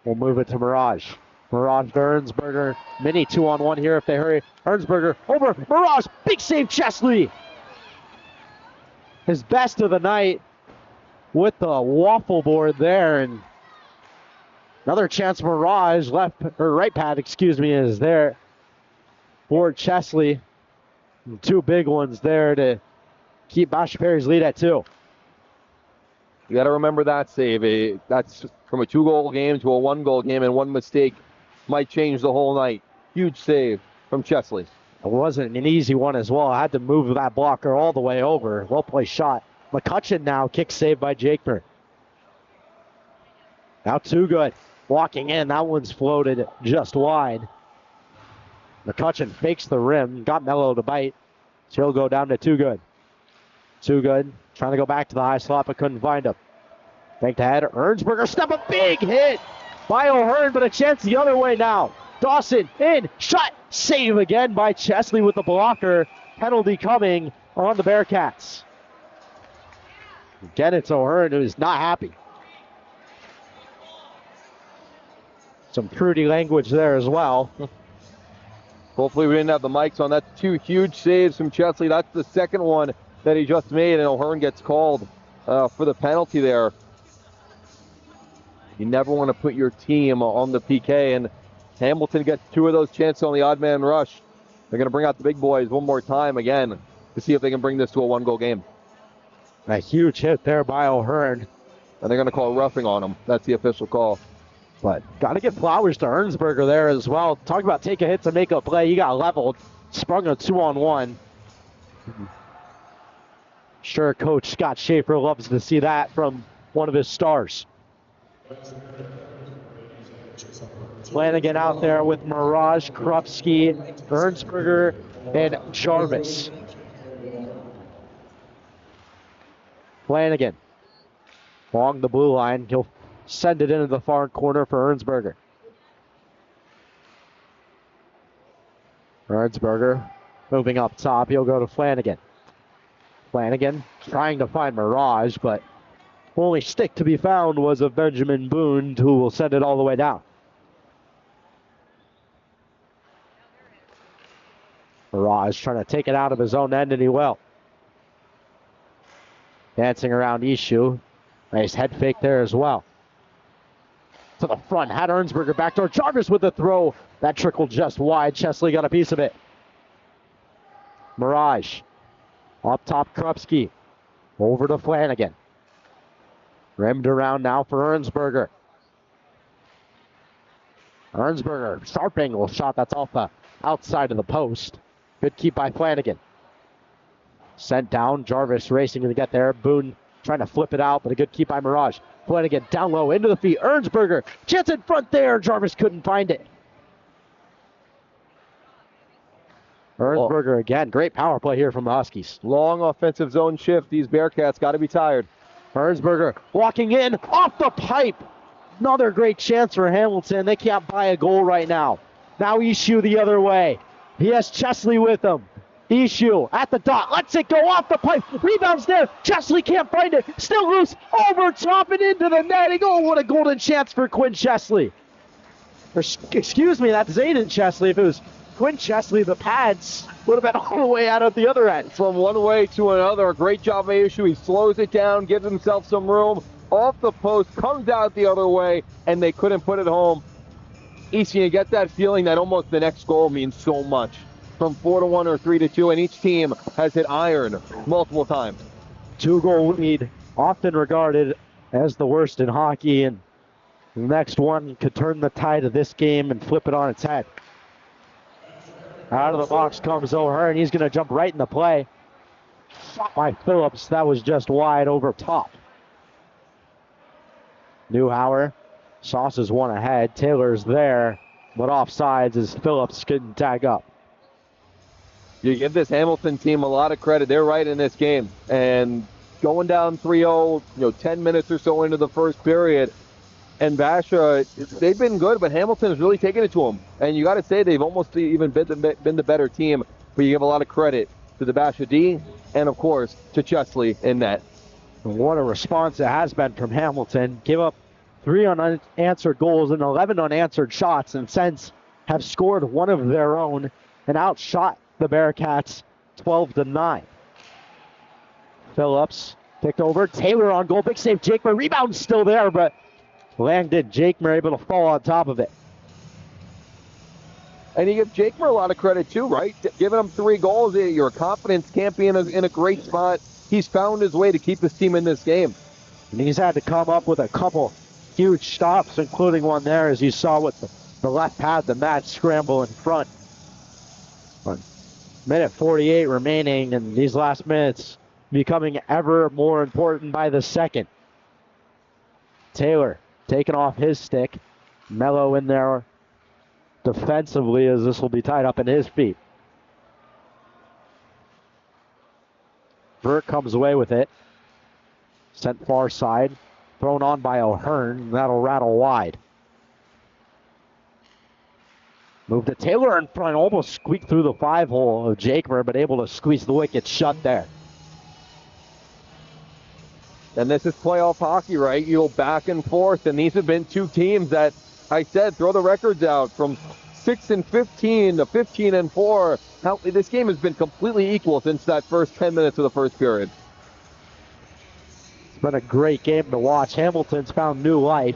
will move it to Mirage. Mirage to Ernsberger. Mini 2-on-1 here if they hurry. Ernsberger over. Mirage. Big save, Chesley. His best of the night with the waffle board there. And another chance Mirage right pad, is there for Chesley. And 2 big ones there to keep Basha Perry's lead at 2. You got to remember that save. That's from a 2-goal game to a 1-goal game, and one mistake might change the whole night. Huge save from Chesley. It wasn't an easy one as well. I had to move that blocker all the way over. Well placed shot. McCutcheon now, kick saved by Jakeper. Now Too Good. Walking in, that one's floated just wide. McCutcheon fakes the rim, got Mello to bite. So he'll go down to Too Good. Too Good, trying to go back to the high slot, but couldn't find him. Back to head, Ernsberger, step a big hit by O'Hearn, but a chance the other way now. Dawson in, shot, save again by Chesley with the blocker. Penalty coming on the Bearcats. Again, it's O'Hearn who's not happy. Some fruity language there as well. Hopefully we didn't have the mics on. That's 2 huge saves from Chesley. That's the second one that he just made, and O'Hearn gets called for the penalty there. You never want to put your team on the PK, and Hamilton gets 2 of those chances on the odd man rush. They're going to bring out the big boys one more time again to see if they can bring this to a 1-goal game. A huge hit there by O'Hearn. And they're going to call roughing on him. That's the official call. But got to give flowers to Ernsberger there as well. Talk about take a hit to make a play. He got leveled. Sprung a 2-on-1. Sure, Coach Scott Schaefer loves to see that from one of his stars. Flanagan out there with Mirage, Krupski, Ernsberger, and Jarvis. Flanagan along the blue line. He'll send it into the far corner for Ernsberger. Ernsberger moving up top. He'll go to Flanagan. Flanagan trying to find Mirage, but only stick to be found was of Benjamin Boone, who will send it all the way down. Mirage trying to take it out of his own end, and he will. Dancing around Ishu. Nice head fake there as well. To the front, had Ernsberger backdoor. Jarvis with the throw. That trickled just wide. Chesley got a piece of it. Mirage. Up top, Krupski. Over to Flanagan. Rimmed around now for Ernsberger. Ernsberger, sharp angle shot. That's off the outside of the post. Good keep by Flanagan. Sent down. Jarvis racing to get there. Boone trying to flip it out, but a good keep by Mirage. Flanagan down low into the feet. Ernsberger. Chance in front there. Jarvis couldn't find it. Ernsberger again. Great power play here from the Huskies. Long offensive zone shift. These Bearcats got to be tired. Ernsberger walking in off the pipe. Another great chance for Hamilton. They can't buy a goal right now. Now Ishu the other way. He has Chesley with him. Ishu at the dot. Lets it go off the pipe. Rebounds there. Chesley can't find it. Still loose. Over top and into the netting. Oh, what a golden chance for Quinn Chesley. Or, excuse me, that's Zayden Chesley. If it was Quinn Chesley, the pads would have been all the way out at the other end. From one way to another. A great job by Ishu. He slows it down, gives himself some room. Off the post, comes out the other way, and they couldn't put it home. Easy, you get that feeling that almost the next goal means so much. From 4-1 or 3-2, and each team has hit iron multiple times. 2-goal lead, often regarded as the worst in hockey, and the next one could turn the tide of this game and flip it on its head. Out of the box comes O'Hearn. He's going to jump right in the play. Shot by Phillips. That was just wide over top. Newhauer. Sauce is one ahead. Taylor's there, but offsides as Phillips couldn't tag up. You give this Hamilton team a lot of credit. They're right in this game. And going down 3-0, 10 minutes or so into the first period, and Basha, they've been good, but Hamilton is really taking it to them. And you got to say they've almost even been the better team, but you give a lot of credit to the Basha D and, of course, to Chesley in net. What a response it has been from Hamilton. Give up 3 unanswered goals and 11 unanswered shots, and since have scored one of their own and outshot the Bearcats 12-9. Phillips picked over. Taylor on goal. Big save. Jakemer. Rebound still there, but landed. Jakemer able to fall on top of it. And you give Jakemer a lot of credit too, right? Giving him 3 goals, your confidence can't be in a great spot. He's found his way to keep his team in this game. And he's had to come up with a couple huge stops, including one there, as you saw with the left pad, the mad scramble in front. But minute 48 remaining, and these last minutes becoming ever more important by the second. Taylor taking off his stick. Mello in there defensively, as this will be tied up in his feet. Vert comes away with it. Sent far side. Thrown on by O'Hearn. That'll rattle wide. Move to Taylor in front. Almost squeaked through the 5-hole of Jakemer, but able to squeeze the wicket shut there. And this is playoff hockey, right? You go back and forth, and these have been 2 teams that, I said, throw the records out from 6-15 to 15-4. Now, this game has been completely equal since that first 10 minutes of the first period. It's been a great game to watch. Hamilton's found new life.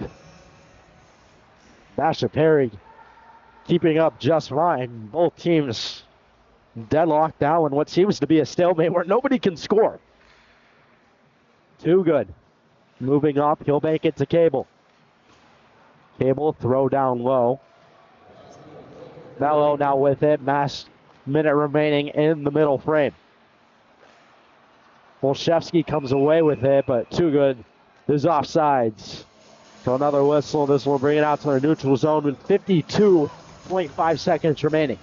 Basha Perry keeping up just fine. Both teams deadlocked now in what seems to be a stalemate where nobody can score. Too good. Moving up, he'll make it to Cable. Cable, throw down low. Mello now with it. Minute remaining in the middle frame. Olszewski comes away with it, but too good. There's offsides. So another whistle. This will bring it out to our neutral zone with 52.5 seconds remaining.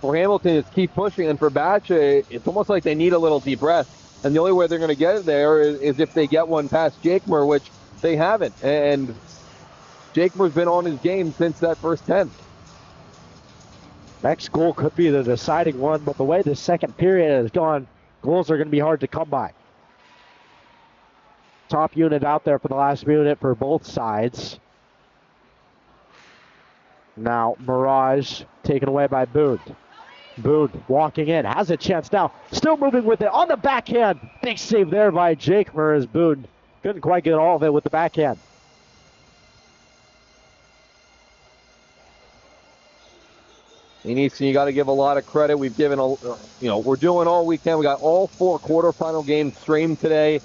For Hamilton, it's keep pushing, and for Basha, it's almost like they need a little deep breath. And the only way they're going to get it there is if they get one past Jakemer, which they haven't. And Jakemer's been on his game since that first 10. Next goal could be the deciding one, but the way the second period has gone, goals are going to be hard to come by. Top unit out there for the last unit for both sides. Now Mirage taken away by Boone. Boone walking in, has a chance now, still moving with it on the backhand. Big save there by Jakemer as Boone couldn't quite get all of it with the backhand. Easton, you got to give a lot of credit. We've given we're doing all we can. We got all 4 quarterfinal games streamed today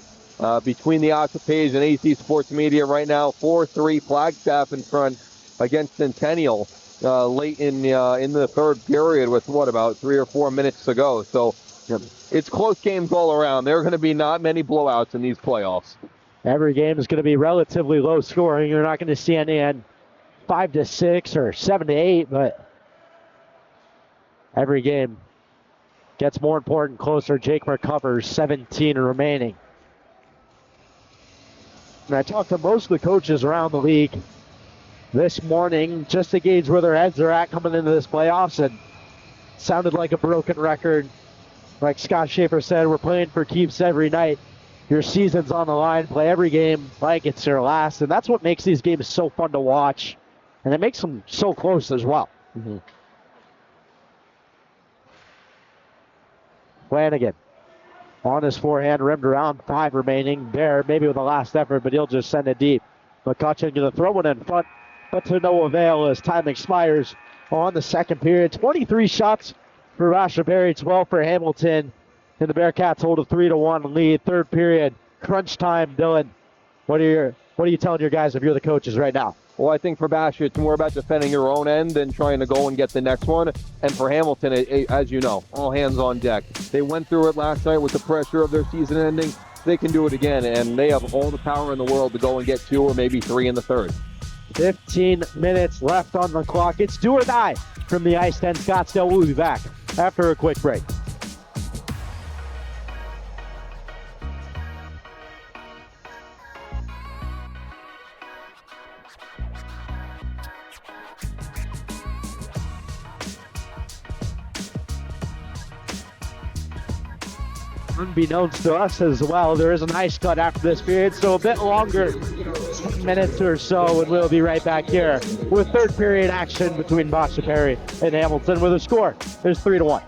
between the AHSHA page and AC Sports Media right now. 4-3 Flagstaff in front against Centennial late in the third period with about 3 or 4 minutes to go. So it's close games all around. There are going to be not many blowouts in these playoffs. Every game is going to be relatively low scoring. You're not going to see any in 5-6 or 7-8, but every game gets more important, closer. Jakemer covers, 17 remaining. And I talked to most of the coaches around the league this morning just to gauge where their heads are at coming into this playoffs, and it sounded like a broken record. Like Scott Schaefer said, we're playing for keeps every night. Your season's on the line. Play every game like it's your last, and that's what makes these games so fun to watch, and it makes them so close as well. Mm-hmm. Flanagan on his forehand, rimmed around, 5 remaining. There, maybe with a last effort, but he'll just send it deep. McCutcheon going to throw it in front, but to no avail as time expires on the second period. 23 shots for Basha Berry, 12 for Hamilton, and the Bearcats hold a 3-1 lead. Third period, crunch time. Dylan, what are you telling your guys if you're the coaches right now? Well, I think for Basha, it's more about defending your own end than trying to go and get the next one. And for Hamilton, as you know, all hands on deck. They went through it last night with the pressure of their season ending. They can do it again, and they have all the power in the world to go and get 2 or maybe 3 in the third. 15 minutes left on the clock. It's do or die from the Ice 10 Scottsdale. We'll be back after a quick break. Unbeknownst to us as well, there is an ice cut after this period, so a bit longer, 10 minutes or so, and we'll be right back here with third period action between Basha Berry and Hamilton with a score. There's 3-1.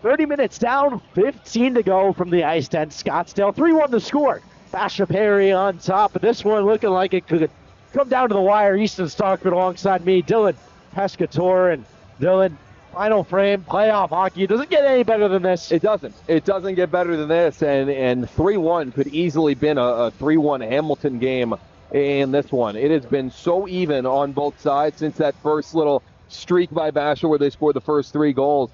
30 minutes down, 15 to go from the ice tent. Scottsdale 3-1 to score. Basha Perry on top, but this one looking like it could come down to the wire. Easton Stockford alongside me, Dylan Pescator, and Dylan, final frame, playoff hockey. It doesn't get any better than this. It doesn't. It doesn't get better than this, and 3-1 could easily been a 3-1 Hamilton game in this one. It has been so even on both sides since that first little streak by Basha where they scored the first 3 goals.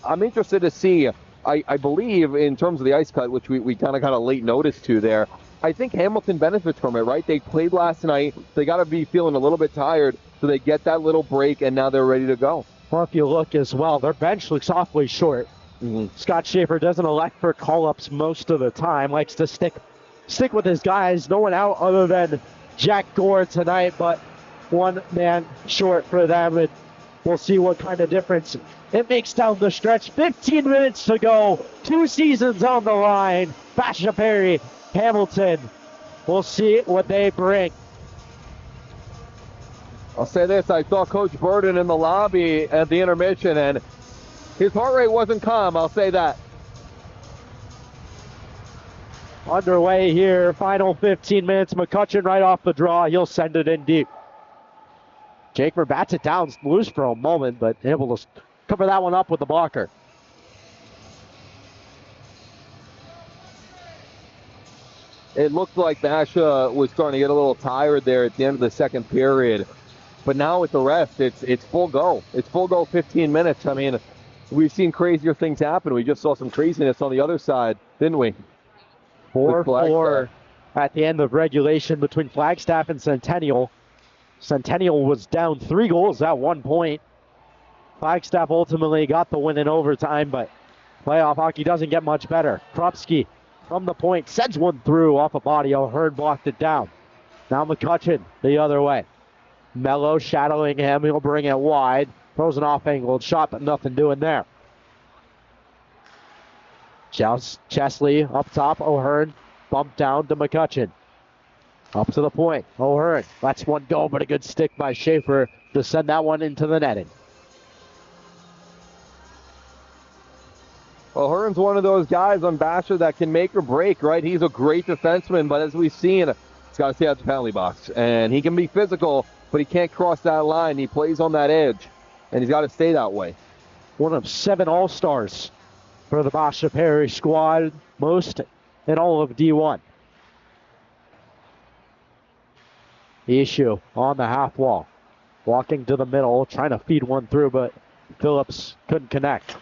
I'm interested to see, I believe, in terms of the ice cut, which we kind of got a late notice to there, I think Hamilton benefits from it, right? They played last night. They got to be feeling a little bit tired, so they get that little break, and now they're ready to go. Well, if you look as well, their bench looks awfully short. Scott Schaefer doesn't elect for call-ups most of the time, likes to stick with his guys. No one out other than Jack Gore tonight, but one man short for them, and we'll see what kind of difference it makes down the stretch. 15 minutes to go, 2 seasons on the line. Basha Perry, Hamilton, we'll see what they bring. I'll say this, I saw Coach Burden in the lobby at the intermission, and his heart rate wasn't calm, I'll say that. Underway here, final 15 minutes. McCutcheon right off the draw, he'll send it in deep. Jakemer bats it down loose for a moment, but able to cover that one up with the blocker. It looked like Basha was starting to get a little tired there at the end of the second period. But now with the rest, it's full go. It's full go 15 minutes. I mean, we've seen crazier things happen. We just saw some craziness on the other side, didn't we? 4-4 at the end of regulation between Flagstaff and Centennial. Centennial was down 3 goals at one point. Flagstaff ultimately got the win in overtime, but playoff hockey doesn't get much better. Krupski from the point sends one through off a body. O'Hearn blocked it down. Now McCutcheon the other way. Mello shadowing him. He'll bring it wide. Throws an off-angled shot, but nothing doing there. Chesley up top. O'Hearn bumped down to McCutcheon. Up to the point. O'Hearn lets one go, but a good stick by Schaefer to send that one into the netting. O'Hearn's one of those guys on Basha that can make or break, right? He's a great defenseman, but as we've seen, he's got to stay out the penalty box. And he can be physical, but he can't cross that line. He plays on that edge, and he's got to stay that way. One of 7 All-Stars for the Basha Perry squad, most in all of D1. The issue on the half wall. Walking to the middle, trying to feed one through, but Phillips couldn't connect.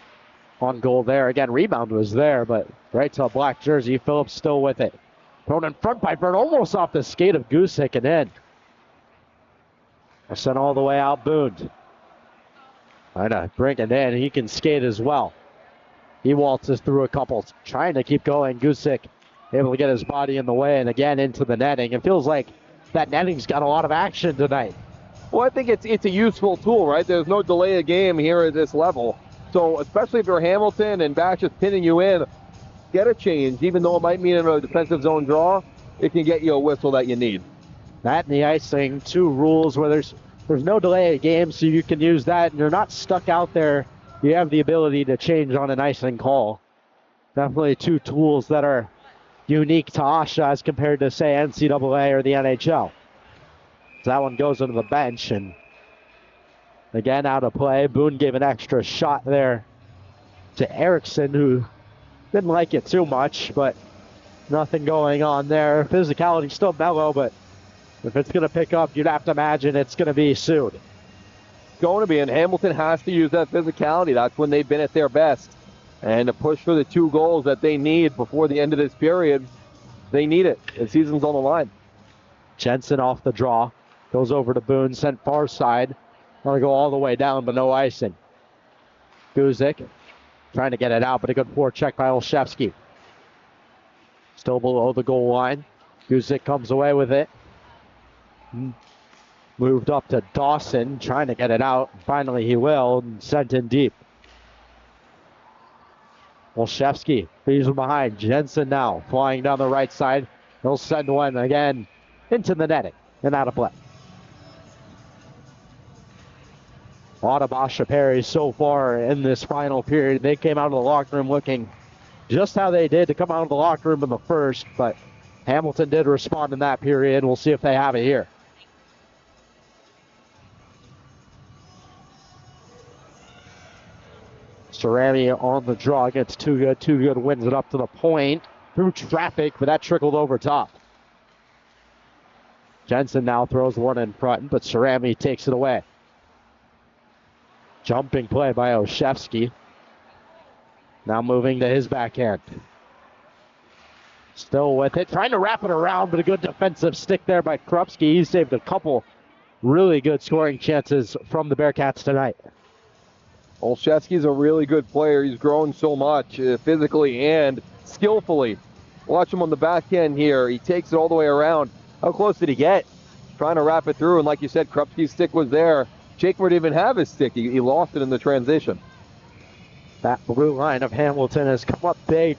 On goal there. Again, rebound was there, but right to a black jersey. Phillips still with it. Thrown in front by Byrne, almost off the skate of Gusick and in. Sent all the way out, Boone. Trying to bring it in. He can skate as well. He waltzes through a couple, trying to keep going. Gusick able to get his body in the way, and again into the netting. It feels like that netting's got a lot of action tonight. Well, I think it's a useful tool, right? There's no delay of game here at this level. So especially if you're Hamilton and Bash is pinning you in, get a change. Even though it might mean a defensive zone draw, it can get you a whistle that you need. That and the icing, 2 rules where there's no delay of game, so you can use that, and you're not stuck out there. You have the ability to change on an icing call. Definitely 2 tools that are unique to AHSHA as compared to, say, NCAA or the NHL. So that one goes into the bench, and again, out of play. Boone gave an extra shot there to Erickson, who didn't like it too much, but nothing going on there. Physicality still mellow, but if it's going to pick up, you'd have to imagine it's going to be soon. It's going to be, and Hamilton has to use that physicality. That's when they've been at their best. And to push for the 2 goals that they need before the end of this period, they need it. The season's on the line. Jensen off the draw. Goes over to Boone, sent far side. Want to go all the way down, but no icing. Guzik trying to get it out, but a good forecheck by Olszewski. Still below the goal line. Guzik comes away with it. Moved up to Dawson, trying to get it out. Finally he will, and sent in deep. Olszewski feeds him behind. Jensen now flying down the right side. He'll send one again into the netting and out of play. A lot of Basha parries so far in this final period. They came out of the locker room looking just how they did to come out of the locker room in the first, but Hamilton did respond in that period. We'll see if they have it here. Cerami on the draw against Too Good. Too Good wins it up to the point through traffic, but that trickled over top. Jensen now throws one in front, but Cerami takes it away. Jumping play by Olszewski. Now moving to his backhand. Still with it, trying to wrap it around, but a good defensive stick there by Krupski. He saved a couple really good scoring chances from the Bearcats tonight. Olszewski's a really good player. He's grown so much physically and skillfully. Watch him on the backhand here. He takes it all the way around. How close did he get? Trying to wrap it through, and like you said, Krupski's stick was there. Jakemur didn't even have his stick. He lost it in the transition. That blue line of Hamilton has come up big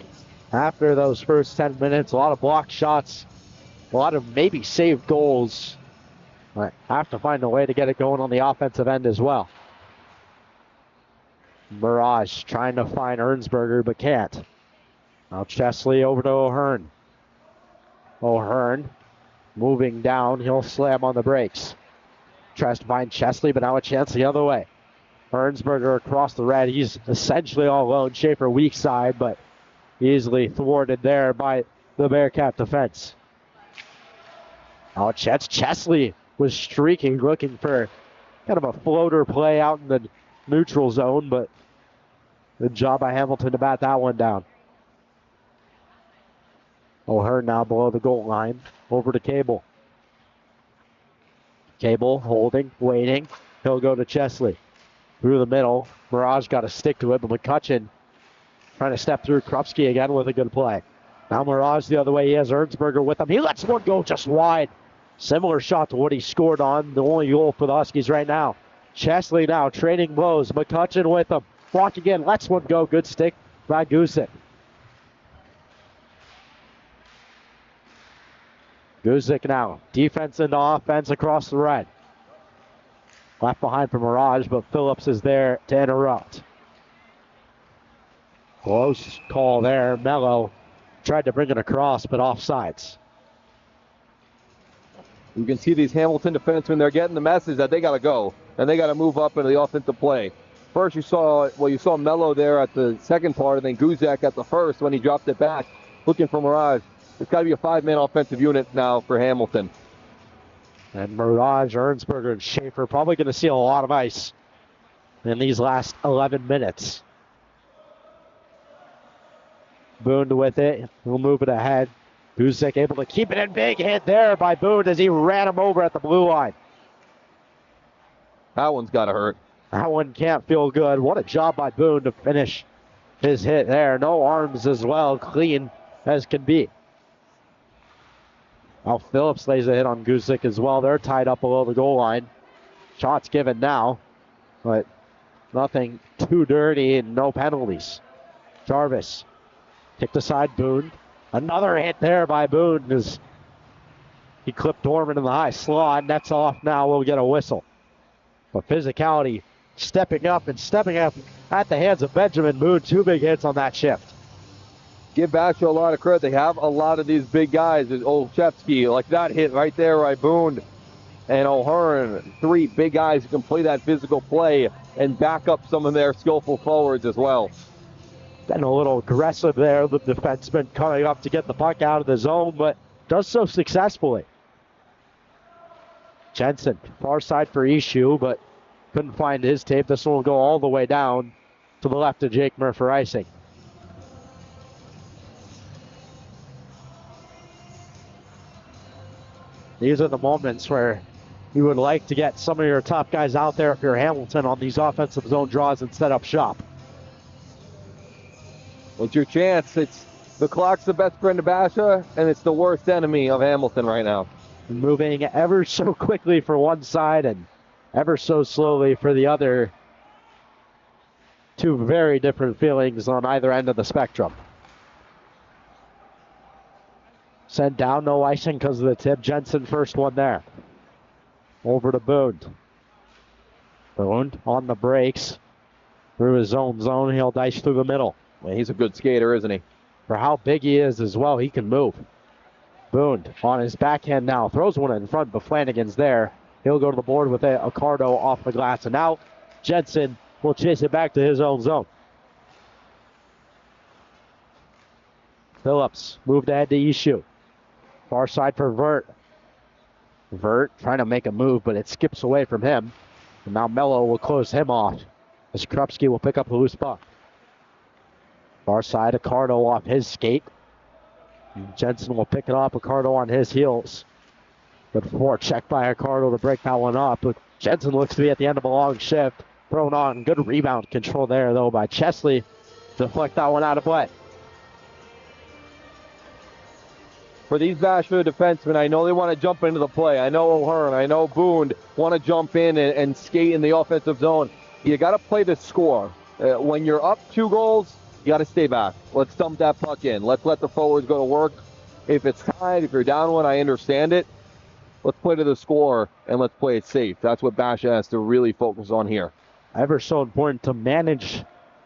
after those first 10 minutes. A lot of blocked shots, a lot of maybe saved goals. But have to find a way to get it going on the offensive end as well. Mirage trying to find Ernsberger, but can't. Now Chesley over to O'Hearn. O'Hearn moving down. He'll slam on the brakes. Tries to find Chesley, but now a chance the other way. Ernsberger across the red. He's essentially all alone. Schaefer weak side, but easily thwarted there by the Bearcat defense. Now Chesley was streaking, looking for kind of a floater play out in the neutral zone, but good job by Hamilton to bat that one down. O'Hearn now below the goal line. Over to Cable. Cable holding, waiting. He'll go to Chesley. Through the middle. Mirage got to stick to it, but McCutcheon trying to step through Krupski again with a good play. Now Mirage the other way. He has Ernsberger with him. He lets one go just wide. Similar shot to what he scored on. The only goal for the Huskies right now. Chesley now trading blows. McCutcheon with him. Walk again. Lets one go. Good stick by Gusick. Gusick now. Defense into offense across the red. Left behind for Mirage, but Phillips is there to interrupt. Close call there. Mello tried to bring it across, but offsides. You can see these Hamilton defensemen, they're getting the message that they got to go, and they got to move up into the offensive play. First you saw Mello there at the second part, and then Guzak at the first when he dropped it back, looking for Mirage. It's got to be a five-man offensive unit now for Hamilton. And Mirage, Ernsberger, and Schaefer probably going to see a lot of ice in these last 11 minutes. Boone with it. He'll move it ahead. Gusick able to keep it in. Big hit there by Boone as he ran him over at the blue line. That one's got to hurt. That one can't feel good. What a job by Boone to finish his hit there. No arms as well. Clean as can be. Now Phillips lays a hit on Gusick as well. They're tied up below the goal line. Shots given now, but nothing too dirty and no penalties. Jarvis kicked aside Boone. Another hit there by Boone as he clipped Dorman in the high slot. That's off now. We'll get a whistle. But physicality stepping up at the hands of Benjamin Boone. Two big hits on that shift. Give Basha a lot of credit. They have a lot of these big guys. Olszewski, like that hit right there by Boone and O'Hearn. Three big guys who can play that physical play and back up some of their skillful forwards as well. Getting a little aggressive there. The defenseman coming up to get the puck out of the zone, but does so successfully. Jensen, far side for Ishu, but couldn't find his tape. This one will go all the way down to the left of Jakemur for icing. These are the moments where you would like to get some of your top guys out there if you're Hamilton on these offensive zone draws and set up shop. It's your chance. The clock's the best friend of Basha, and it's the worst enemy of Hamilton right now. Moving ever so quickly for one side and ever so slowly for the other. Two very different feelings on either end of the spectrum. Sent down, no icing because of the tip. Jensen first one there. Over to Boone. Boone on the brakes. Through his own zone, he'll dice through the middle. Well, he's a good skater, isn't he? For how big he is as well, he can move. Boone on his backhand now. Throws one in front, but Flanagan's there. He'll go to the board with a Cardo off the glass. And now Jensen will chase it back to his own zone. Phillips moved ahead to Ishu. Far side for Vert. Vert trying to make a move, but it skips away from him. And now Mello will close him off as Krupski will pick up the loose puck. Far side, Accardo off his skate. And Jensen will pick it up, Accardo on his heels. But before checked by Accardo to break that one up. But Jensen looks to be at the end of a long shift. Thrown on. Good rebound control there, though, by Chesley. Deflect that one out of play. For these Basha defensemen, I know they want to jump into the play. I know O'Hearn, I know Boone want to jump in and skate in the offensive zone. You got to play the score. When you're up 2 goals, you got to stay back. Let's dump that puck in. Let's let the forwards go to work. If it's tied, if you're down one, I understand it. Let's play to the score, and let's play it safe. That's what Basha has to really focus on here. Ever so important to manage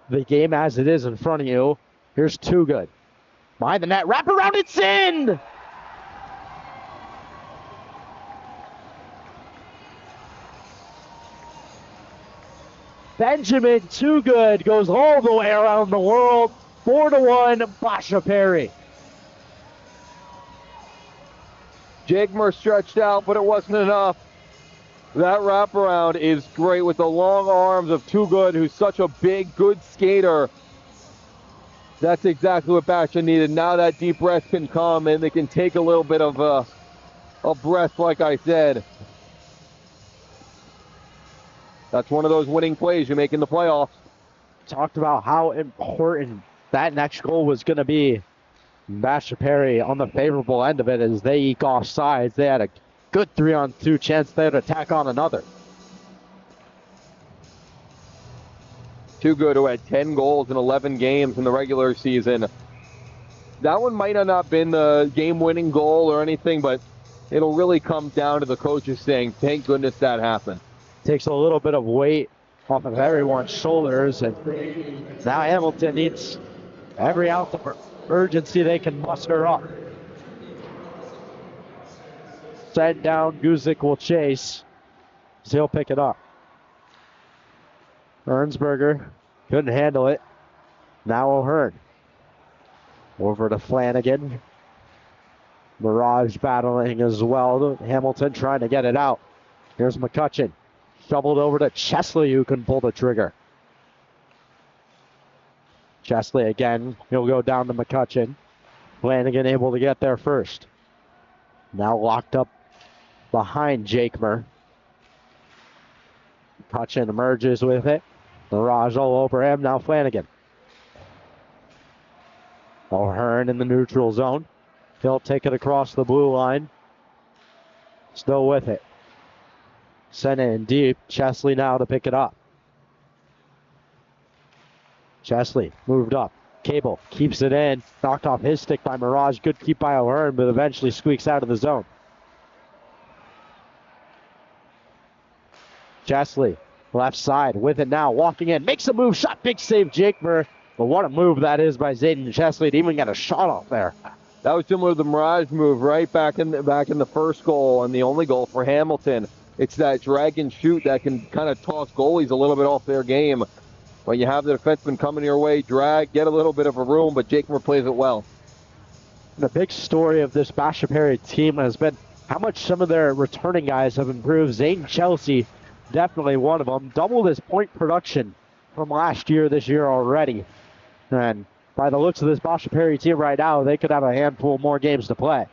the game as it is in front of you. Here's Too Good. Behind the net, wrap around, it's in! Benjamin Too Good goes all the way around the world. 4-1, Basha Perry. Jagmer stretched out, but it wasn't enough. That wraparound is great with the long arms of Too Good, who's such a big, good skater. That's exactly what Basha needed. Now that deep breath can come, and they can take a little bit of a breath, like I said. That's one of those winning plays you make in the playoffs. Talked about how important that next goal was going to be. Basha Perry on the favorable end of it as they eke off sides. They had a good 3-on-2 chance there to tack on another. Too Good, who had 10 goals in 11 games in the regular season. That one might have not been the game-winning goal or anything, but it'll really come down to the coaches saying, thank goodness that happened. Takes a little bit of weight off of everyone's shoulders, and now Hamilton needs every ounce of urgency they can muster up. Send down, Guzik will chase. He'll pick it up. Ernsberger couldn't handle it. Now O'Hearn. Over to Flanagan. Mirage battling as well. Hamilton trying to get it out. Here's McCutcheon. Shoveled over to Chesley, who can pull the trigger. Chesley again. He'll go down to McCutcheon. Flanagan able to get there first. Now locked up behind Jakmer. McCutcheon emerges with it. Mirage all over him. Now Flanagan. O'Hearn in the neutral zone. He'll take it across the blue line. Still with it. Sent it in deep. Chesley now to pick it up. Chesley moved up. Cable keeps it in. Knocked off his stick by Mirage. Good keep by O'Hearn, but eventually squeaks out of the zone. Chesley, left side with it now. Walking in. Makes a move. Shot. Big save, Jakmer. But what a move that is by Zayden Chesley to even get a shot off there. That was similar to the Mirage move right back in the first goal and the only goal for Hamilton. It's that drag and shoot that can kind of toss goalies a little bit off their game. When you have the defenseman coming your way, drag, get a little bit of a room, but Jakmer plays it well. The big story of this Basha Perry team has been how much some of their returning guys have improved. Zane Chelsea, definitely one of them. Doubled his point production from last year this year already. And by the looks of this Basha Perry team right now, they could have a handful more games to play.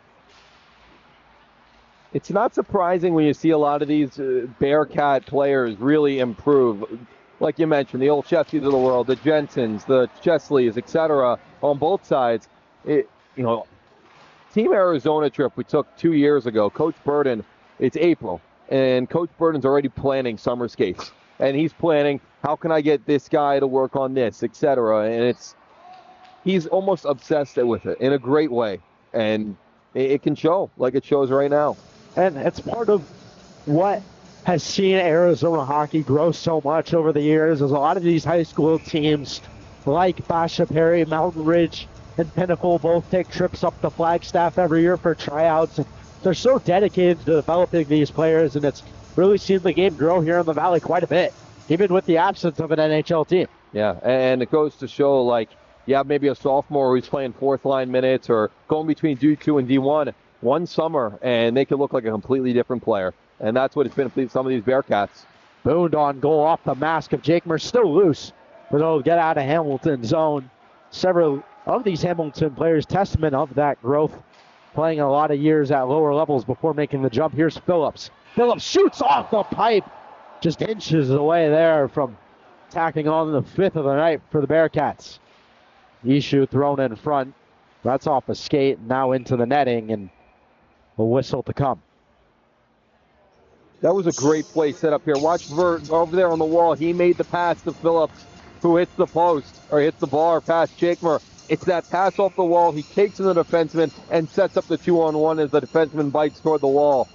It's not surprising when you see a lot of these Bearcat players really improve. Like you mentioned, the old Chefsies of the world, the Jensens, the Chesleys, etc. on both sides. Team Arizona trip we took 2 years ago, Coach Burden, it's April, and Coach Burden's already planning summer skates. And he's planning, how can I get this guy to work on this, etc. And he's almost obsessed with it in a great way. And it can show, like it shows right now. And it's part of what has seen Arizona hockey grow so much over the years. As a lot of these high school teams, like Basha, Perry, Mountain Ridge, and Pinnacle, both take trips up to Flagstaff every year for tryouts. They're so dedicated to developing these players, and it's really seen the game grow here in the Valley quite a bit, even with the absence of an NHL team. Yeah, and it goes to show, like, you have maybe a sophomore who's playing fourth-line minutes or going between D2 and D1 one summer, and they can look like a completely different player. And that's what it's been for some of these Bearcats. Boond on goal off the mask of Jakemer, still loose, but it'll get out of Hamilton's zone. Several of these Hamilton players, testament of that growth, playing a lot of years at lower levels before making the jump. Here's Phillips. Phillips shoots off the pipe, just inches away there from tacking on the 5th of the night for the Bearcats. Ishu thrown in front. That's off a skate, now into the netting, and a whistle to come. That was a great play set up here. Watch Vert over there on the wall. He made the pass to Phillips, who hits the post, or hits the bar past Jakemer. It's that pass off the wall. He takes to the defenseman and sets up the 2-on-1 as the defenseman bites toward the wall.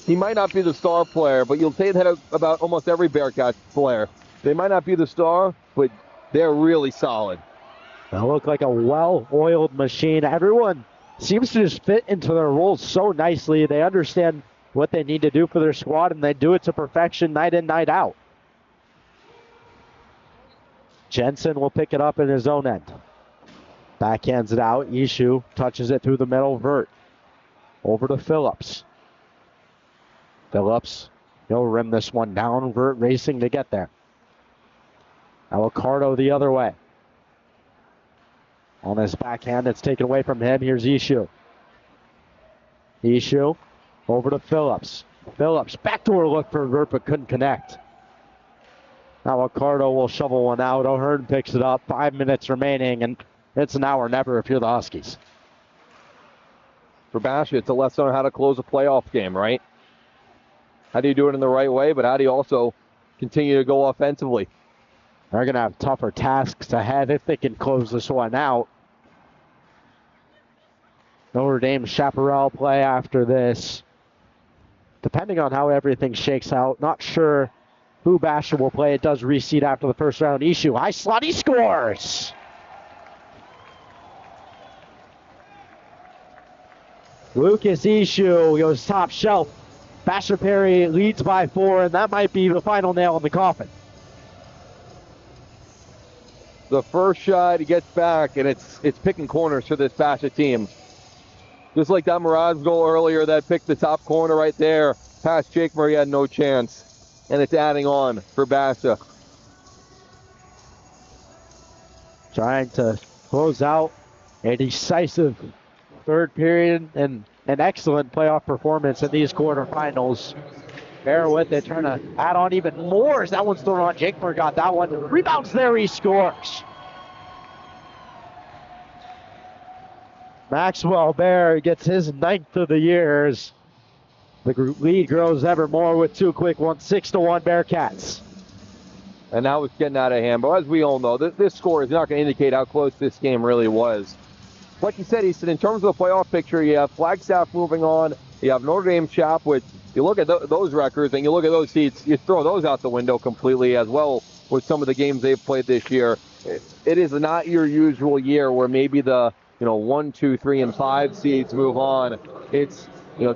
He might not be the star player, but you'll say that about almost every Bearcats player. They might not be the star, but they're really solid. They look like a well-oiled machine. Everyone seems to just fit into their roles so nicely. They understand what they need to do for their squad, and they do it to perfection night in, night out. Jensen will pick it up in his own end. Backhands it out. Ishu touches it through the middle. Vert over to Phillips. Phillips, he'll rim this one down. Vert racing to get there. Alicardo the other way. On his backhand, it's taken away from him. Here's Ishu. Ishu over to Phillips. Phillips, backdoor look for Vert, but couldn't connect. Now Alicardo will shovel one out. O'Hearn picks it up. 5 minutes remaining, and it's now or never if you're the Huskies. For Basha, it's a lesson on how to close a playoff game, right? How do you do it in the right way, but how do you also continue to go offensively? They're going to have tougher tasks ahead if they can close this one out. Notre Dame Chaparral play after this. Depending on how everything shakes out, not sure who Basha will play. It does reseed after the first round. Ishu, high slot, he scores! Lucas Ishu goes top shelf. Basha Perry leads by 4, and that might be the final nail in the coffin. The first shot, he gets back, and it's picking corners for this Basha team. Just like that Mirage goal earlier that picked the top corner right there. Past Jakemer, he had no chance. And it's adding on for Basha. Trying to close out a decisive third period and an excellent playoff performance in these quarterfinals. Bear with it, trying to add on even more as that one's thrown on. Jakemer got that one. Rebounds there, he scores. Maxwell Bear gets his 9th of the year as the lead grows ever more with 2 quick ones. 6-1 Bearcats. And now it's getting out of hand. But as we all know, this score is not going to indicate how close this game really was. Like you said, Easton, in terms of the playoff picture, you have Flagstaff moving on. You have Notre Dame Chap, which you look at those records and you look at those seats, you throw those out the window completely as well with some of the games they've played this year. It is not your usual year where maybe the 1, 2, 3, and 5 seeds move on. It's,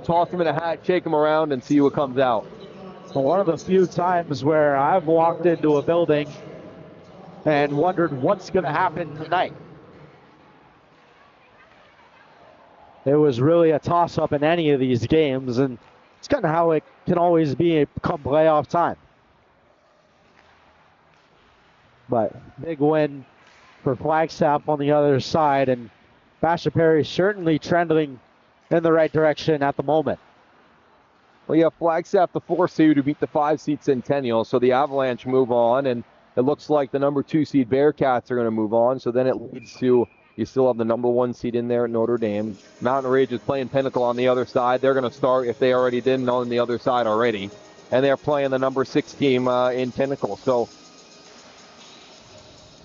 toss them in a hat, shake them around, and see what comes out. One of the few times where I've walked into a building and wondered what's going to happen tonight. It was really a toss-up in any of these games, and it's kind of how it can always be come playoff time. But big win for Flagstaff on the other side, and Basha Perry certainly trending in the right direction at the moment. Well, you have Flagstaff, the 4 seed, who beat the 5 seed Centennial, so the Avalanche move on, and it looks like the number 2 seed Bearcats are going to move on, so then it leads to you still have the number 1 seed in there at Notre Dame. Mountain Ridge is playing Pinnacle on the other side. They're going to start, if they already didn't, on the other side already. And they're playing the number 6 team in Pinnacle. So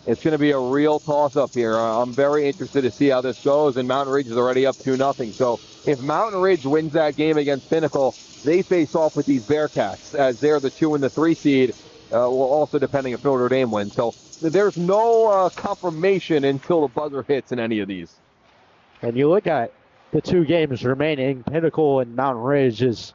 It's going to be a real toss-up here. I'm very interested to see how this goes, and Mountain Ridge is already up 2-0. So if Mountain Ridge wins that game against Pinnacle, they face off with these Bearcats, as they're the 2 and the 3 seed, well, also depending if Notre Dame wins. So there's no confirmation until the buzzer hits in any of these. And you look at the 2 games remaining, Pinnacle and Mountain Ridge it's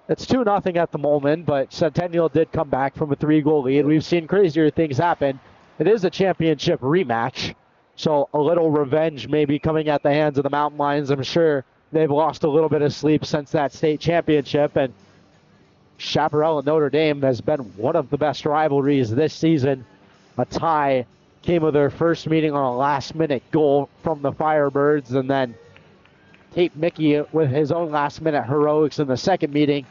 2-0 at the moment, but Centennial did come back from a 3-goal lead. We've seen crazier things happen. It is a championship rematch, so a little revenge may be coming at the hands of the Mountain Lions. I'm sure they've lost a little bit of sleep since that state championship, and Chaparral and Notre Dame has been one of the best rivalries this season. A tie came of their first meeting on a last-minute goal from the Firebirds, and then Tate Mickey with his own last-minute heroics in the second meeting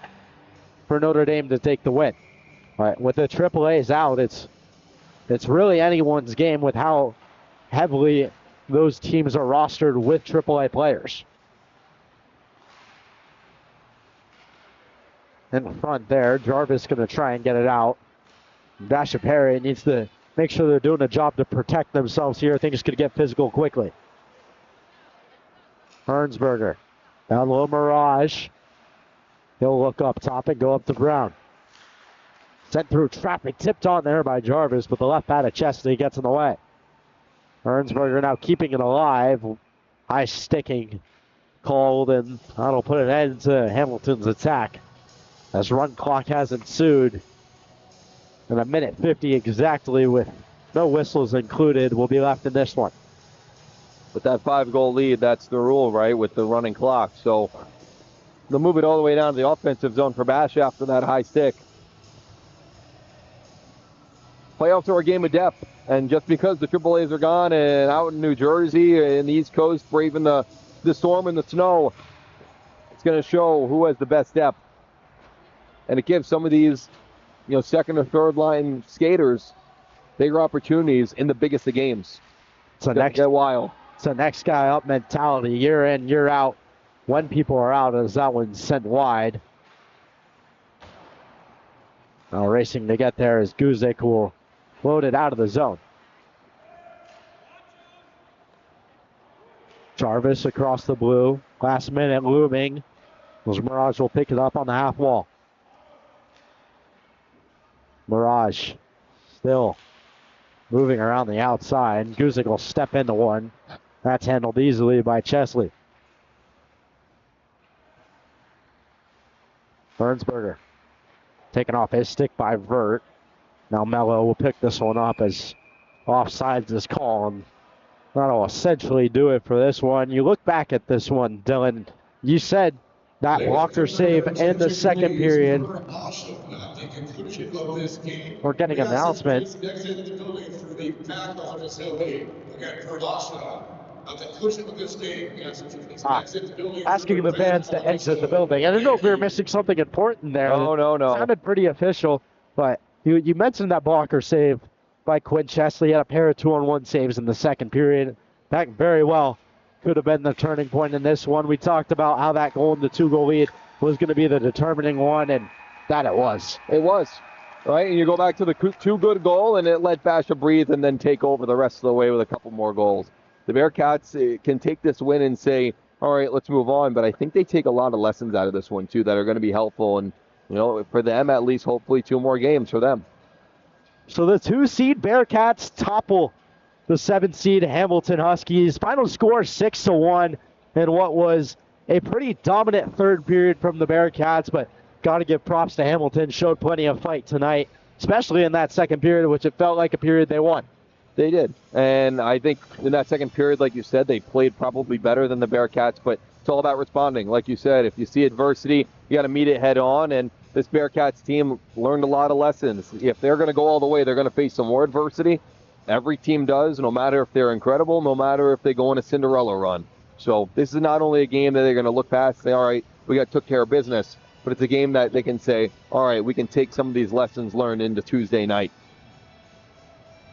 for Notre Dame to take the win. All right, with the AAAs out, it's really anyone's game with how heavily those teams are rostered with AAA players. In front there, Jarvis going to try and get it out. Basha Perry needs to make sure they're doing a job to protect themselves here. Things could get physical quickly. Hernsberger, down low Mirage. He'll look up top and go up to Brown. Sent through traffic, tipped on there by Jarvis, but the left pad of Chesley gets in the way. Hernsberger now keeping it alive. High sticking called, and that'll put an end to Hamilton's attack as run clock has ensued. And a minute 50 exactly with no whistles included will be left in this one. With that 5-goal lead, that's the rule, right, with the running clock. So they'll move it all the way down to the offensive zone for Bash after that high stick. Playoffs are a game of depth, and just because the AAAs are gone and out in New Jersey and the East Coast braving the storm and the snow, it's going to show who has the best depth. And it gives some of these, second or third line skaters bigger opportunities in the biggest of games. It's a get wild. It's a next guy up mentality, year in, year out. When people are out, as that one's sent wide. Now racing to get there as Guzik will load it out of the zone. Jarvis across the blue. Last minute looming. Mirage will pick it up on the half wall. Mirage still moving around the outside. Guzik will step into one. That's handled easily by Chesley. Hernsberger taken off his stick by Vert. Now Mello will pick this one up as offsides is called. That'll essentially do it for this one. You look back at this one, Dylan. You said that blocker save in the second period. We're getting an announcement. Asking the fans to exit the building. I don't know if we were missing something important there. No. It sounded pretty official, but you mentioned that blocker save by Quinn Chesley. He had a pair of 2-on-1 saves in the second period. That very well could have been the turning point in this one. We talked about how that goal in the 2-goal lead was going to be the determining one, and that it was. It was. Right, and you go back to the 2-good goal, and it let Basha breathe and then take over the rest of the way with a couple more goals. The Bearcats can take this win and say, all right, let's move on, but I think they take a lot of lessons out of this one, too, that are going to be helpful, and, for them, at least, hopefully 2 more games for them. So the 2-seed Bearcats topple the 7-seed Hamilton Huskies. Final score 6-1 in what was a pretty dominant third period from the Bearcats, but got to give props to Hamilton. Showed plenty of fight tonight, especially in that second period, which it felt like a period they won. They did. And I think in that second period, like you said, they played probably better than the Bearcats, but it's all about responding. Like you said, if you see adversity, you got to meet it head on, and this Bearcats team learned a lot of lessons. If they're going to go all the way, they're going to face some more adversity. Every team does, no matter if they're incredible, no matter if they go on a Cinderella run. So this is not only a game that they're going to look past and say, all right, we took care of business, but it's a game that they can say, all right, we can take some of these lessons learned into Tuesday night.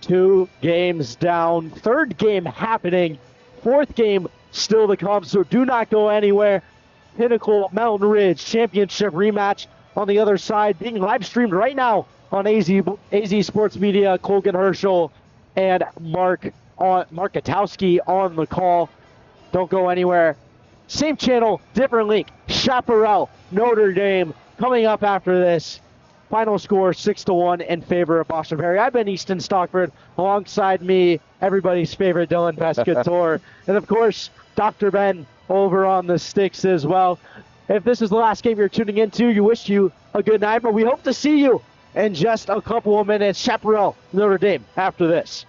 2 games down, third game happening, fourth game still to come, so do not go anywhere. Pinnacle Mountain Ridge Championship rematch on the other side, being live streamed right now on AZ Sports Media, Colgan Herschel, and Mark Katowski on the call. Don't go anywhere. Same channel, different link. Chaparral, Notre Dame, coming up after this. Final score 6-1 in favor of Basha Perry. I've been Easton Stockford, alongside me, everybody's favorite Dylan Pescator, and of course, Dr. Ben over on the sticks as well. If this is the last game you're tuning into, you wish you a good night, but we hope to see you in just a couple of minutes. Chaparral, Notre Dame, after this.